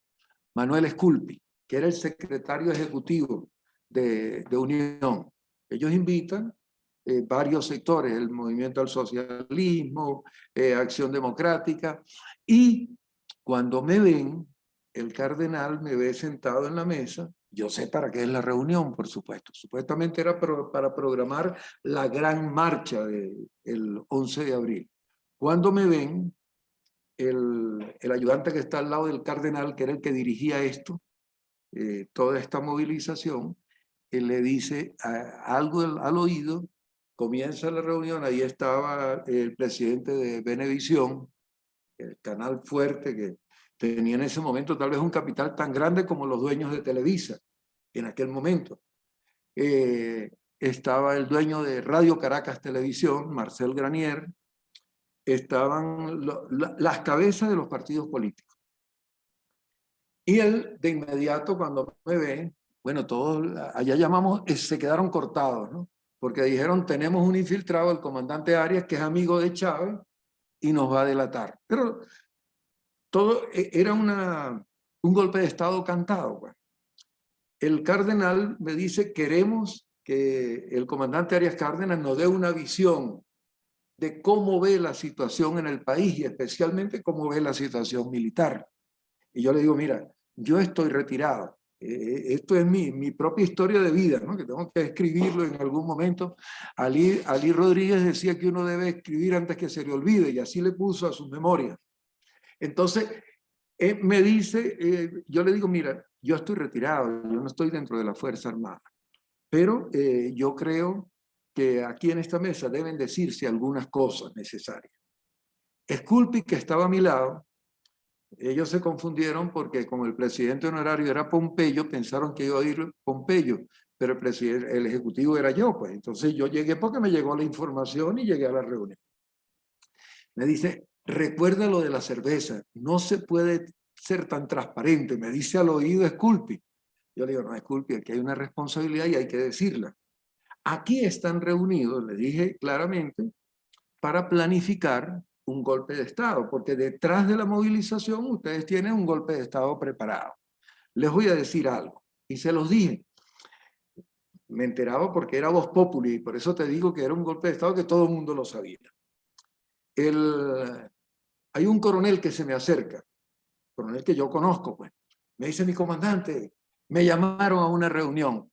Manuel Esculpi, que era el secretario ejecutivo de Unión. Ellos invitan varios sectores, el movimiento al socialismo, Acción Democrática, y cuando me ven, el cardenal me ve sentado en la mesa. Yo sé para qué es la reunión, por supuesto. Supuestamente era para programar la gran marcha del 11 de abril. Cuando me ven, el ayudante que está al lado del cardenal, que era el que dirigía esto, toda esta movilización, él le dice algo al oído. Comienza la reunión, ahí estaba el presidente de Venevisión, el canal fuerte que tenía en ese momento tal vez un capital tan grande como los dueños de Televisa en aquel momento. Estaba el dueño de Radio Caracas Televisión, Marcel Granier, estaban las cabezas de los partidos políticos. Y él de inmediato cuando me ve, bueno, todos allá llamamos, se quedaron cortados, ¿no? Porque dijeron, tenemos un infiltrado, el comandante Arias, que es amigo de Chávez, y nos va a delatar. Pero todo era un golpe de Estado cantado. Pues. El cardenal me dice, queremos que el comandante Arias Cárdenas nos dé una visión de cómo ve la situación en el país y especialmente cómo ve la situación militar. Y yo le digo, mira, yo estoy retirado. Esto es mi propia historia de vida, ¿no? Que tengo que escribirlo en algún momento. Ali Rodríguez decía que uno debe escribir antes que se le olvide, y así le puso a sus memorias. Entonces, me dice, yo le digo, mira, yo estoy retirado, yo no estoy dentro de la Fuerza Armada, pero yo creo que aquí en esta mesa deben decirse algunas cosas necesarias. Esculpi, que estaba a mi lado, Ellos se confundieron porque como el presidente honorario era Pompeyo, pensaron que iba a ir Pompeyo, pero el ejecutivo era yo, pues. Entonces yo llegué porque me llegó la información y llegué a la reunión. Me dice, recuerda lo de la cerveza, no se puede ser tan transparente. Me dice al oído, Sculpi. Yo le digo, no, Sculpi, aquí hay una responsabilidad y hay que decirla. Aquí están reunidos, le dije claramente, para planificar un golpe de Estado, porque detrás de la movilización ustedes tienen un golpe de Estado preparado. Les voy a decir algo, y se los dije. Me enteraba porque era Voz Populi, y por eso te digo que era un golpe de Estado que todo el mundo lo sabía. Hay un coronel que se me acerca, coronel que yo conozco, pues. Me dice, mi comandante, me llamaron a una reunión.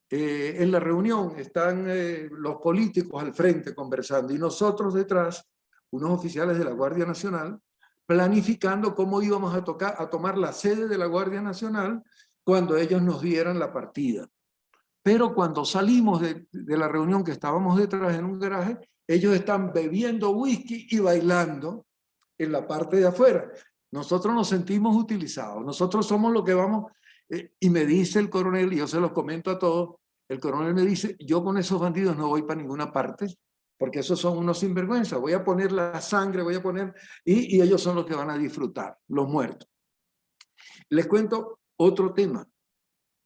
En la reunión están los políticos al frente conversando y nosotros detrás, unos oficiales de la Guardia Nacional, planificando cómo íbamos a tomar la sede de la Guardia Nacional cuando ellos nos dieran la partida. Pero cuando salimos de la reunión que estábamos detrás en un garaje, ellos están bebiendo whisky y bailando en la parte de afuera. Nosotros nos sentimos utilizados, nosotros somos los que vamos, y me dice el coronel, y yo se los comento a todos, el coronel me dice, yo con esos bandidos no voy para ninguna parte, porque esos son unos sinvergüenza, voy a poner la sangre, voy a poner, y ellos son los que van a disfrutar, los muertos. Les cuento otro tema.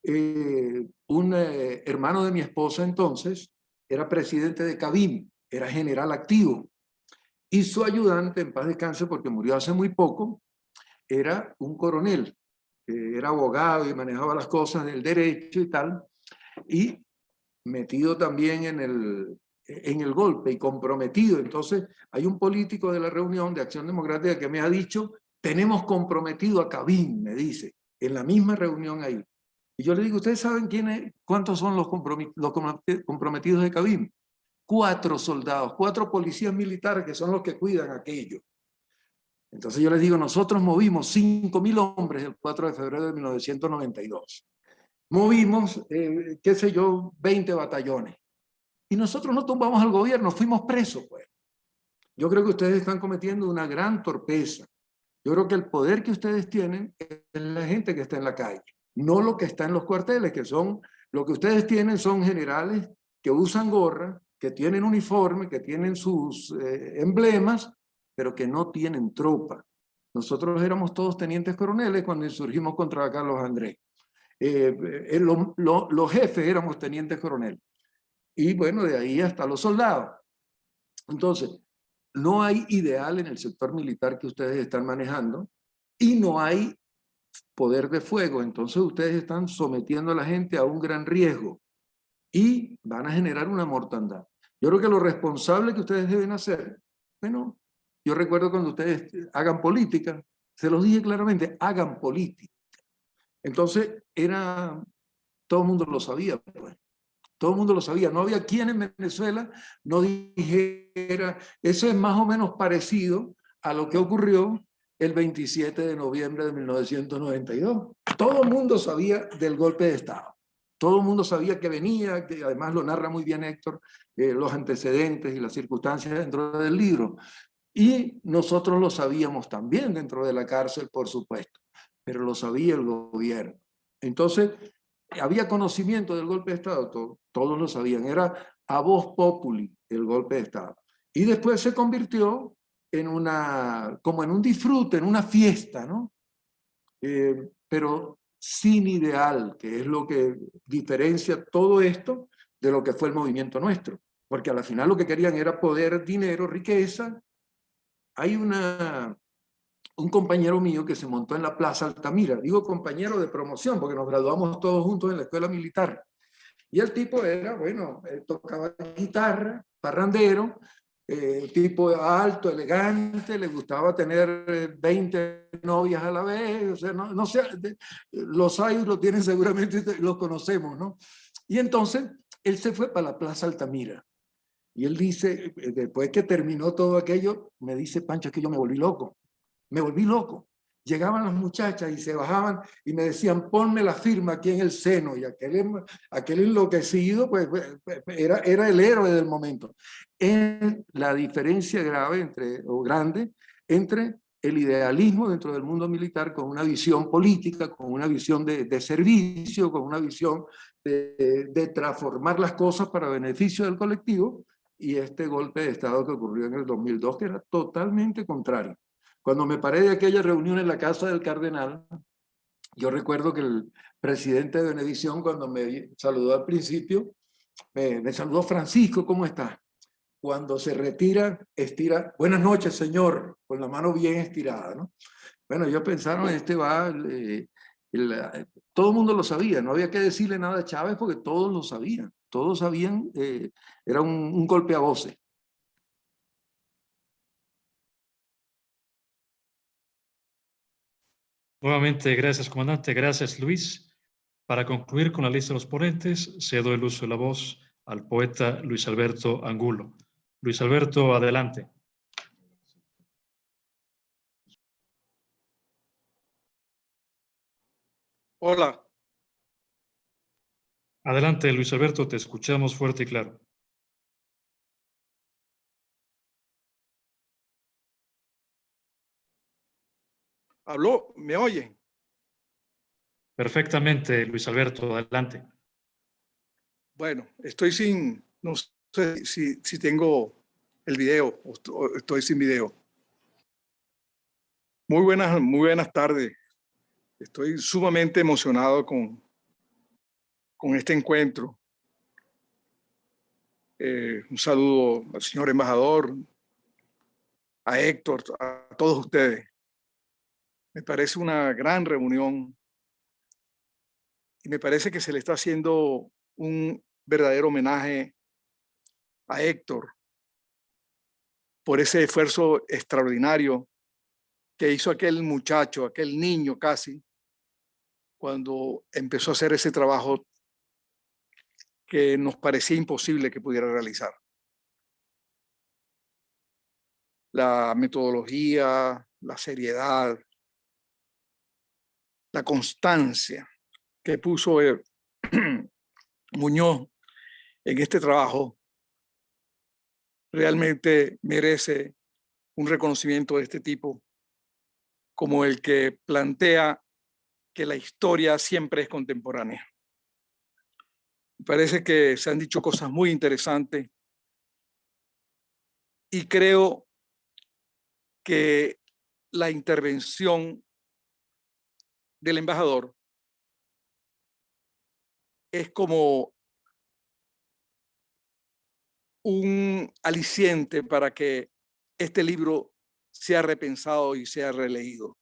Un hermano de mi esposa entonces era presidente de Cabim, era general activo, y su ayudante, en paz descanse porque murió hace muy poco, era un coronel, que era abogado y manejaba las cosas del derecho y tal, y metido también en el golpe y comprometido. Entonces hay un político de la reunión de Acción Democrática que me ha dicho, tenemos comprometido a Cabim, me dice, en la misma reunión ahí. Y yo le digo, ¿ustedes saben cuántos son los comprometidos de Cabim? 4 soldados, 4 policías militares que son los que cuidan aquello. Entonces yo les digo, nosotros movimos 5.000 hombres el 4 de febrero de 1992. Movimos, qué sé yo, 20 batallones. Y nosotros no tumbamos al gobierno, fuimos presos, pues. Yo creo que ustedes están cometiendo una gran torpeza. Yo creo que el poder que ustedes tienen es la gente que está en la calle, no lo que está en los cuarteles, que son, lo que ustedes tienen son generales que usan gorra, que tienen uniforme, que tienen sus emblemas, pero que no tienen tropa. Nosotros éramos todos tenientes coroneles cuando insurgimos contra Carlos Andrés. Los jefes éramos tenientes coroneles. Y bueno, de ahí hasta los soldados. Entonces, no hay ideal en el sector militar que ustedes están manejando y no hay poder de fuego. Entonces ustedes están sometiendo a la gente a un gran riesgo y van a generar una mortandad. Yo creo que lo responsable que ustedes deben hacer, bueno, yo recuerdo cuando ustedes hagan política, se los dije claramente, hagan política. Entonces todo el mundo lo sabía, pues. Todo el mundo lo sabía, no había quien en Venezuela no dijera, eso es más o menos parecido a lo que ocurrió el 27 de noviembre de 1992. Todo el mundo sabía del golpe de Estado, todo el mundo sabía que venía, que además lo narra muy bien Héctor, los antecedentes y las circunstancias dentro del libro. Y nosotros lo sabíamos también dentro de la cárcel, por supuesto, pero lo sabía el gobierno. Entonces, había conocimiento del golpe de Estado, todos lo sabían, era a voz populi el golpe de Estado. Y después se convirtió en como en un disfrute, en una fiesta, ¿no? Pero sin ideal, que es lo que diferencia todo esto de lo que fue el movimiento nuestro. Porque al final lo que querían era poder, dinero, riqueza. Hay un compañero mío que se montó en la Plaza Altamira, digo compañero de promoción porque nos graduamos todos juntos en la escuela militar, y el tipo era, bueno, tocaba guitarra, parrandero, tipo alto, elegante, le gustaba tener 20 novias a la vez, o sea, no sé, los hay, lo tienen seguramente, los conocemos, ¿no? Y entonces él se fue para la Plaza Altamira, y él dice, después que terminó todo aquello, me dice, Pancho, es que yo me volví loco. Me volví loco. Llegaban las muchachas y se bajaban y me decían, ponme la firma aquí en el seno. Y aquel enloquecido, pues era el héroe del momento. Es la diferencia grande entre el idealismo dentro del mundo militar con una visión política, con una visión de servicio, con una visión de transformar las cosas para beneficio del colectivo, y este golpe de Estado que ocurrió en el 2002, que era totalmente contrario. Cuando me paré de aquella reunión en la casa del cardenal, yo recuerdo que el presidente de Venevisión, cuando me saludó al principio, me saludó: Francisco, ¿cómo estás? Cuando se retira, estira: buenas noches, señor, con la mano bien estirada, ¿no? Bueno, ellos pensaron, todo el mundo lo sabía, no había que decirle nada a Chávez porque todos lo sabían, todos sabían, era un golpe a voces. Nuevamente, gracias, comandante. Gracias, Luis. Para concluir con la lista de los ponentes, cedo el uso de la voz al poeta Luis Alberto Angulo. Luis Alberto, adelante. Hola. Adelante, Luis Alberto, te escuchamos fuerte y claro. ¿Habló? ¿Me oyen? Perfectamente, Luis Alberto, adelante. Bueno, no sé si tengo el video o estoy sin video. Muy buenas tardes. Estoy sumamente emocionado con este encuentro. Un saludo al señor embajador, a Héctor, a todos ustedes. Me parece una gran reunión y me parece que se le está haciendo un verdadero homenaje a Héctor por ese esfuerzo extraordinario que hizo aquel muchacho, aquel niño casi, cuando empezó a hacer ese trabajo que nos parecía imposible que pudiera realizar. La metodología, la seriedad, la constancia que puso Muñoz en este trabajo realmente merece un reconocimiento de este tipo, como el que plantea que la historia siempre es contemporánea. Me parece que se han dicho cosas muy interesantes y creo que la intervención del embajador es como un aliciente para que este libro sea repensado y sea releído,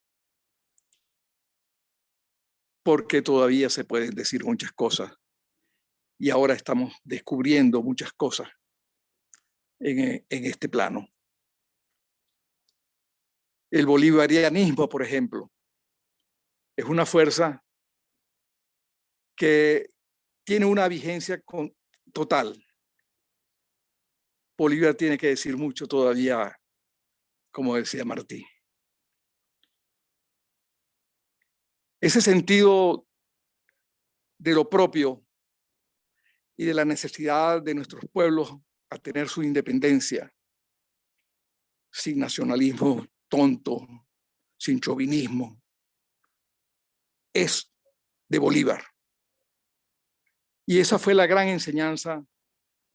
porque todavía se pueden decir muchas cosas y ahora estamos descubriendo muchas cosas en este plano. El bolivarianismo, por ejemplo, es una fuerza que tiene una vigencia total. Bolívar tiene que decir mucho todavía, como decía Martí. Ese sentido de lo propio y de la necesidad de nuestros pueblos a tener su independencia, sin nacionalismo tonto, sin chauvinismo, es de Bolívar. Y esa fue la gran enseñanza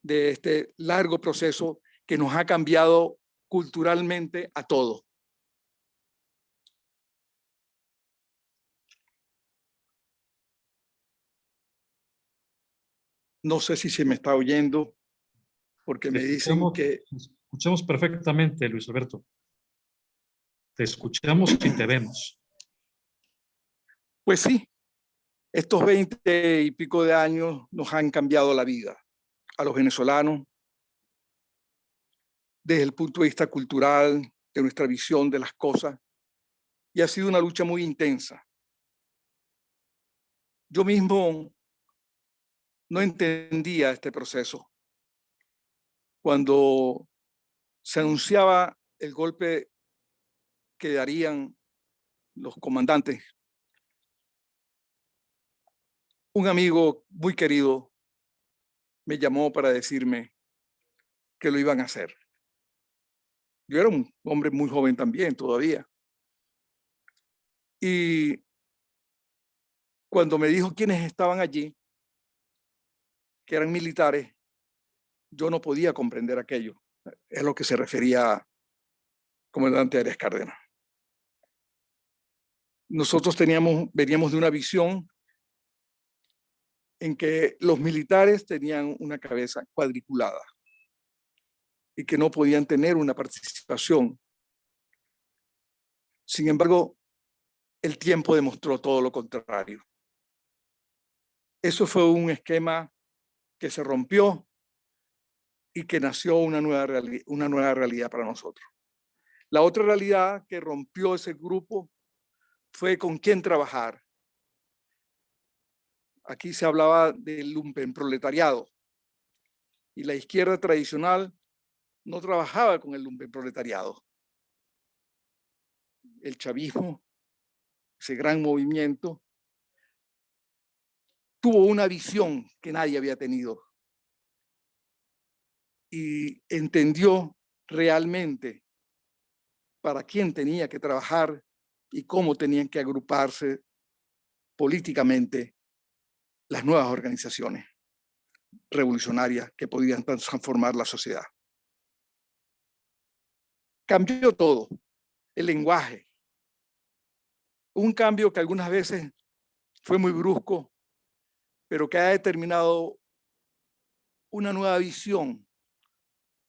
de este largo proceso que nos ha cambiado culturalmente a todos. No sé si se me está oyendo, porque me dicen que... Escuchamos perfectamente, Luis Alberto. Te escuchamos y te vemos. Pues sí, estos 20 y pico de años nos han cambiado la vida a los venezolanos desde el punto de vista cultural, de nuestra visión de las cosas, y ha sido una lucha muy intensa. Yo mismo no entendía este proceso. Cuando se anunciaba el golpe que darían los comandantes, un amigo muy querido me llamó para decirme que lo iban a hacer. Yo era un hombre muy joven también todavía. Y cuando me dijo quiénes estaban allí, que eran militares, yo no podía comprender aquello. Es lo que se refería comandante Arias Cárdenas. Nosotros veníamos de una visión en que los militares tenían una cabeza cuadriculada y que no podían tener una participación. Sin embargo, el tiempo demostró todo lo contrario. Eso fue un esquema que se rompió y que nació una nueva realidad para nosotros. La otra realidad que rompió ese grupo fue con quién trabajar. Aquí se hablaba del lumpenproletariado y la izquierda tradicional no trabajaba con el lumpenproletariado. El chavismo, ese gran movimiento, tuvo una visión que nadie había tenido y entendió realmente para quién tenía que trabajar y cómo tenían que agruparse políticamente las nuevas organizaciones revolucionarias que podían transformar la sociedad. Cambió todo, el lenguaje. Un cambio que algunas veces fue muy brusco, pero que ha determinado una nueva visión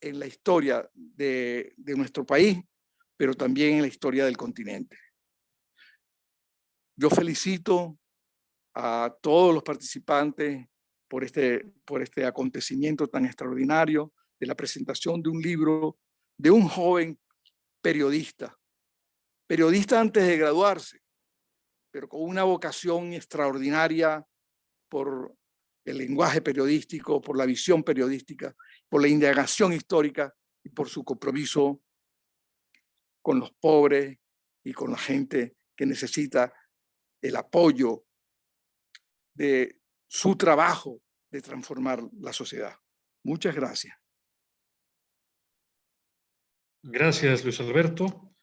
en la historia de nuestro país, pero también en la historia del continente. Yo felicito a todos los participantes por este acontecimiento tan extraordinario de la presentación de un libro de un joven periodista antes de graduarse, pero con una vocación extraordinaria por el lenguaje periodístico, por la visión periodística, por la indagación histórica y por su compromiso con los pobres y con la gente que necesita el apoyo de su trabajo de transformar la sociedad. Muchas gracias. Gracias, Luis Alberto.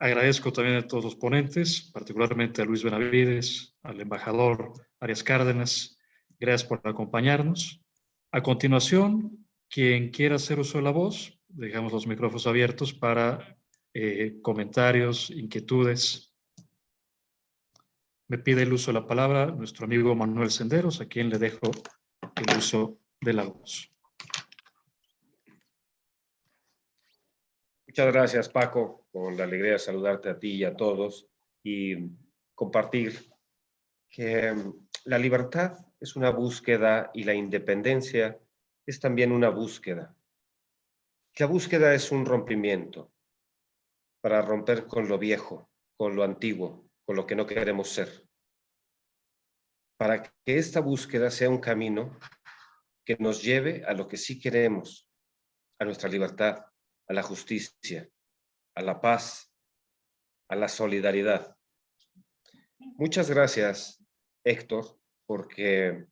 Agradezco también a todos los ponentes, particularmente a Luis Benavides, al embajador Arias Cárdenas. Gracias por acompañarnos. A continuación, quien quiera hacer uso de la voz, dejamos los micrófonos abiertos para comentarios, inquietudes. Me pide el uso de la palabra nuestro amigo Manuel Senderos, a quien le dejo el uso de la voz. Muchas gracias, Paco, con la alegría de saludarte a ti y a todos y compartir que la libertad es una búsqueda y la independencia es también una búsqueda. La búsqueda es un rompimiento para romper con lo viejo, con lo antiguo, con lo que no queremos ser. Para que esta búsqueda sea un camino que nos lleve a lo que sí queremos, a nuestra libertad, a la justicia, a la paz, a la solidaridad. Muchas gracias, Héctor, porque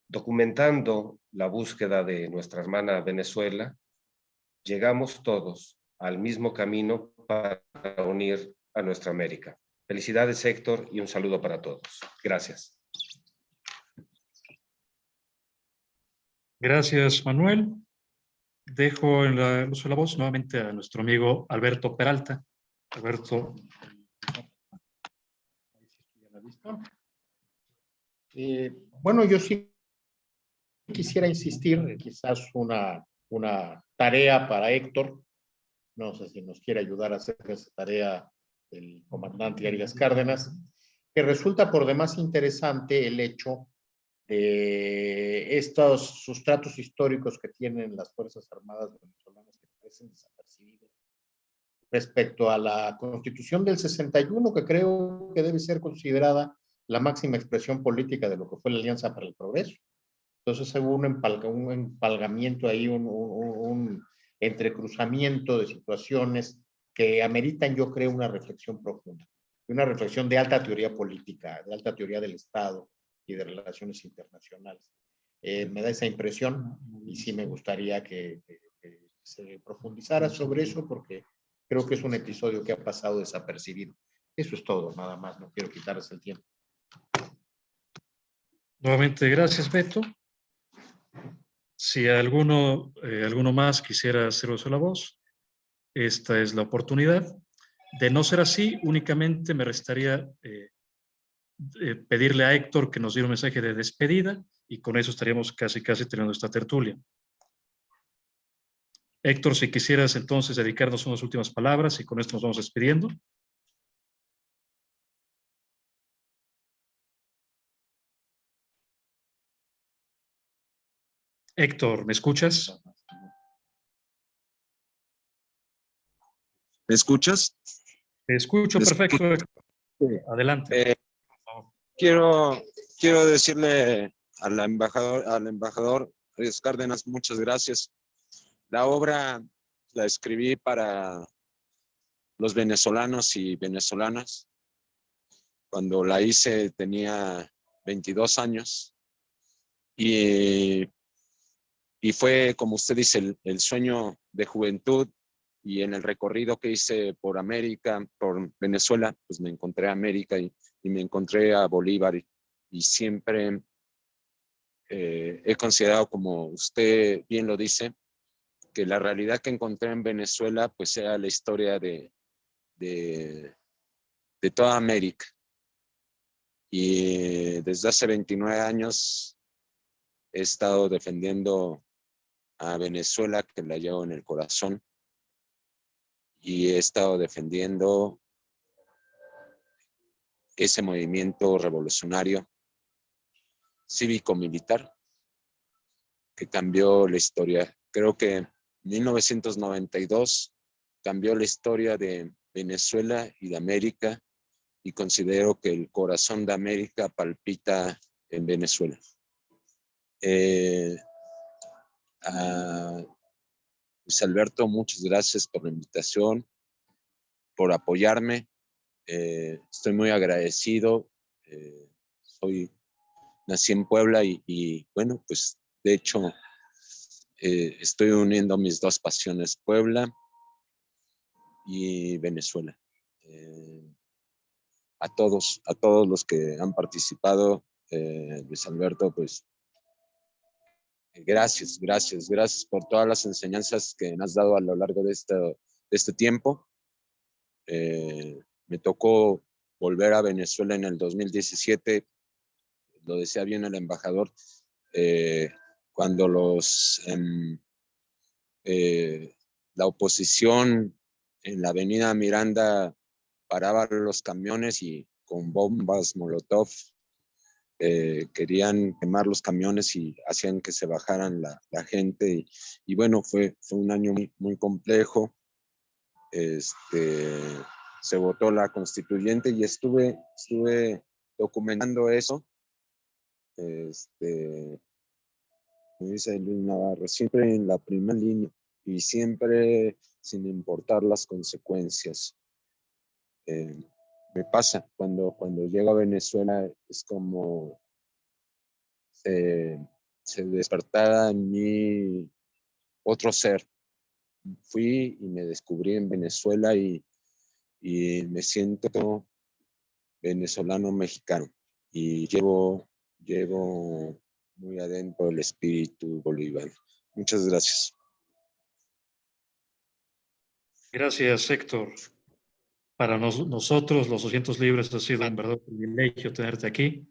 documentando la búsqueda de nuestra hermana Venezuela, llegamos todos al mismo camino para unir a nuestra América. Felicidades, Héctor, y un saludo para todos. Gracias. Gracias, Manuel. Dejo el uso de la voz nuevamente a nuestro amigo Alberto Peralta. Alberto. Bueno, yo sí quisiera insistir, quizás una tarea para Héctor. No sé si nos quiere ayudar a hacer esa tarea el comandante Arias Cárdenas, que resulta por demás interesante el hecho de estos sustratos históricos que tienen las Fuerzas Armadas venezolanas que parecen desapercibidos respecto a la Constitución del 61, que creo que debe ser considerada la máxima expresión política de lo que fue la Alianza para el Progreso. Entonces hubo un empalgamiento ahí, un entrecruzamiento de situaciones que ameritan, yo creo, una reflexión profunda, una reflexión de alta teoría política, de alta teoría del Estado y de relaciones internacionales. Me da esa impresión y sí me gustaría que se profundizara sobre eso porque creo que es un episodio que ha pasado desapercibido. Eso es todo, nada más, no quiero quitarles el tiempo. Nuevamente, gracias, Beto. Si alguno más quisiera hacer uso de la voz, esta es la oportunidad. De no ser así, únicamente me restaría pedirle a Héctor que nos diera un mensaje de despedida y con eso estaríamos casi terminando esta tertulia. Héctor, si quisieras entonces dedicarnos unas últimas palabras y con esto nos vamos despidiendo. Héctor, ¿me escuchas? ¿Me escuchas? Te escucho perfecto. Adelante. Quiero decirle al embajador Reyes Cárdenas, muchas gracias. La obra la escribí para los venezolanos y venezolanas. Cuando la hice tenía 22 años y fue, como usted dice, el sueño de juventud. Y en el recorrido que hice por América, por Venezuela, pues me encontré a América y me encontré a Bolívar y siempre he considerado, como usted bien lo dice, que la realidad que encontré en Venezuela pues sea la historia de toda América. Y desde hace 29 años he estado defendiendo a Venezuela, que la llevo en el corazón. Y he estado defendiendo ese movimiento revolucionario cívico-militar que cambió la historia. Creo que en 1992 cambió la historia de Venezuela y de América y considero que el corazón de América palpita en Venezuela. Luis Alberto, muchas gracias por la invitación, por apoyarme. Estoy muy agradecido. Nací en Puebla y bueno, pues de hecho estoy uniendo mis dos pasiones, Puebla y Venezuela. A todos los que han participado, Luis Alberto, pues gracias por todas las enseñanzas que me has dado a lo largo de este tiempo. Me tocó volver a Venezuela en el 2017, lo decía bien el embajador, cuando la oposición en la avenida Miranda paraba los camiones y con bombas Molotov querían quemar los camiones y hacían que se bajaran la gente. Y bueno, fue un año muy complejo. Se votó la constituyente y estuve documentando eso. Me dice Luis Navarro, siempre en la primera línea y siempre sin importar las consecuencias. Me pasa cuando llego a Venezuela, es como se despertara en mí otro ser. Fui y me descubrí en Venezuela y me siento venezolano mexicano y llevo muy adentro el espíritu boliviano. Muchas gracias. Gracias, Héctor. Para nosotros, los 200 Libres, ha sido un verdadero privilegio tenerte aquí.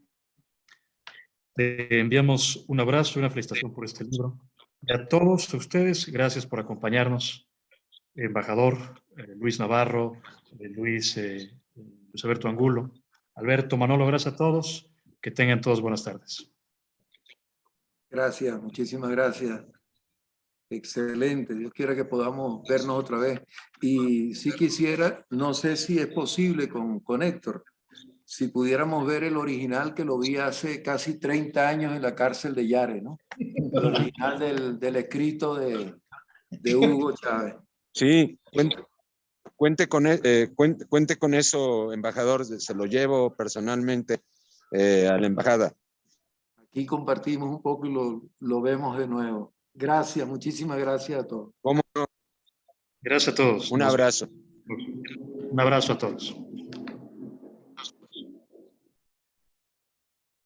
Te enviamos un abrazo y una felicitación por este libro. Y a todos ustedes, gracias por acompañarnos. Embajador Luis Navarro, Luis Alberto Angulo, Alberto, Manolo, gracias a todos. Que tengan todos buenas tardes. Gracias, muchísimas gracias. Excelente, Dios quiera que podamos vernos otra vez. Y si quisiera, no sé si es posible con Héctor, si pudiéramos ver el original que lo vi hace casi 30 años en la cárcel de Yare, ¿no? El original del escrito de Hugo Chávez. Sí, cuente con eso, embajador, se lo llevo personalmente a la embajada. Aquí compartimos un poco y lo vemos de nuevo. Gracias, muchísimas gracias a todos. ¿Cómo no? Gracias a todos. Un abrazo. Un abrazo a todos.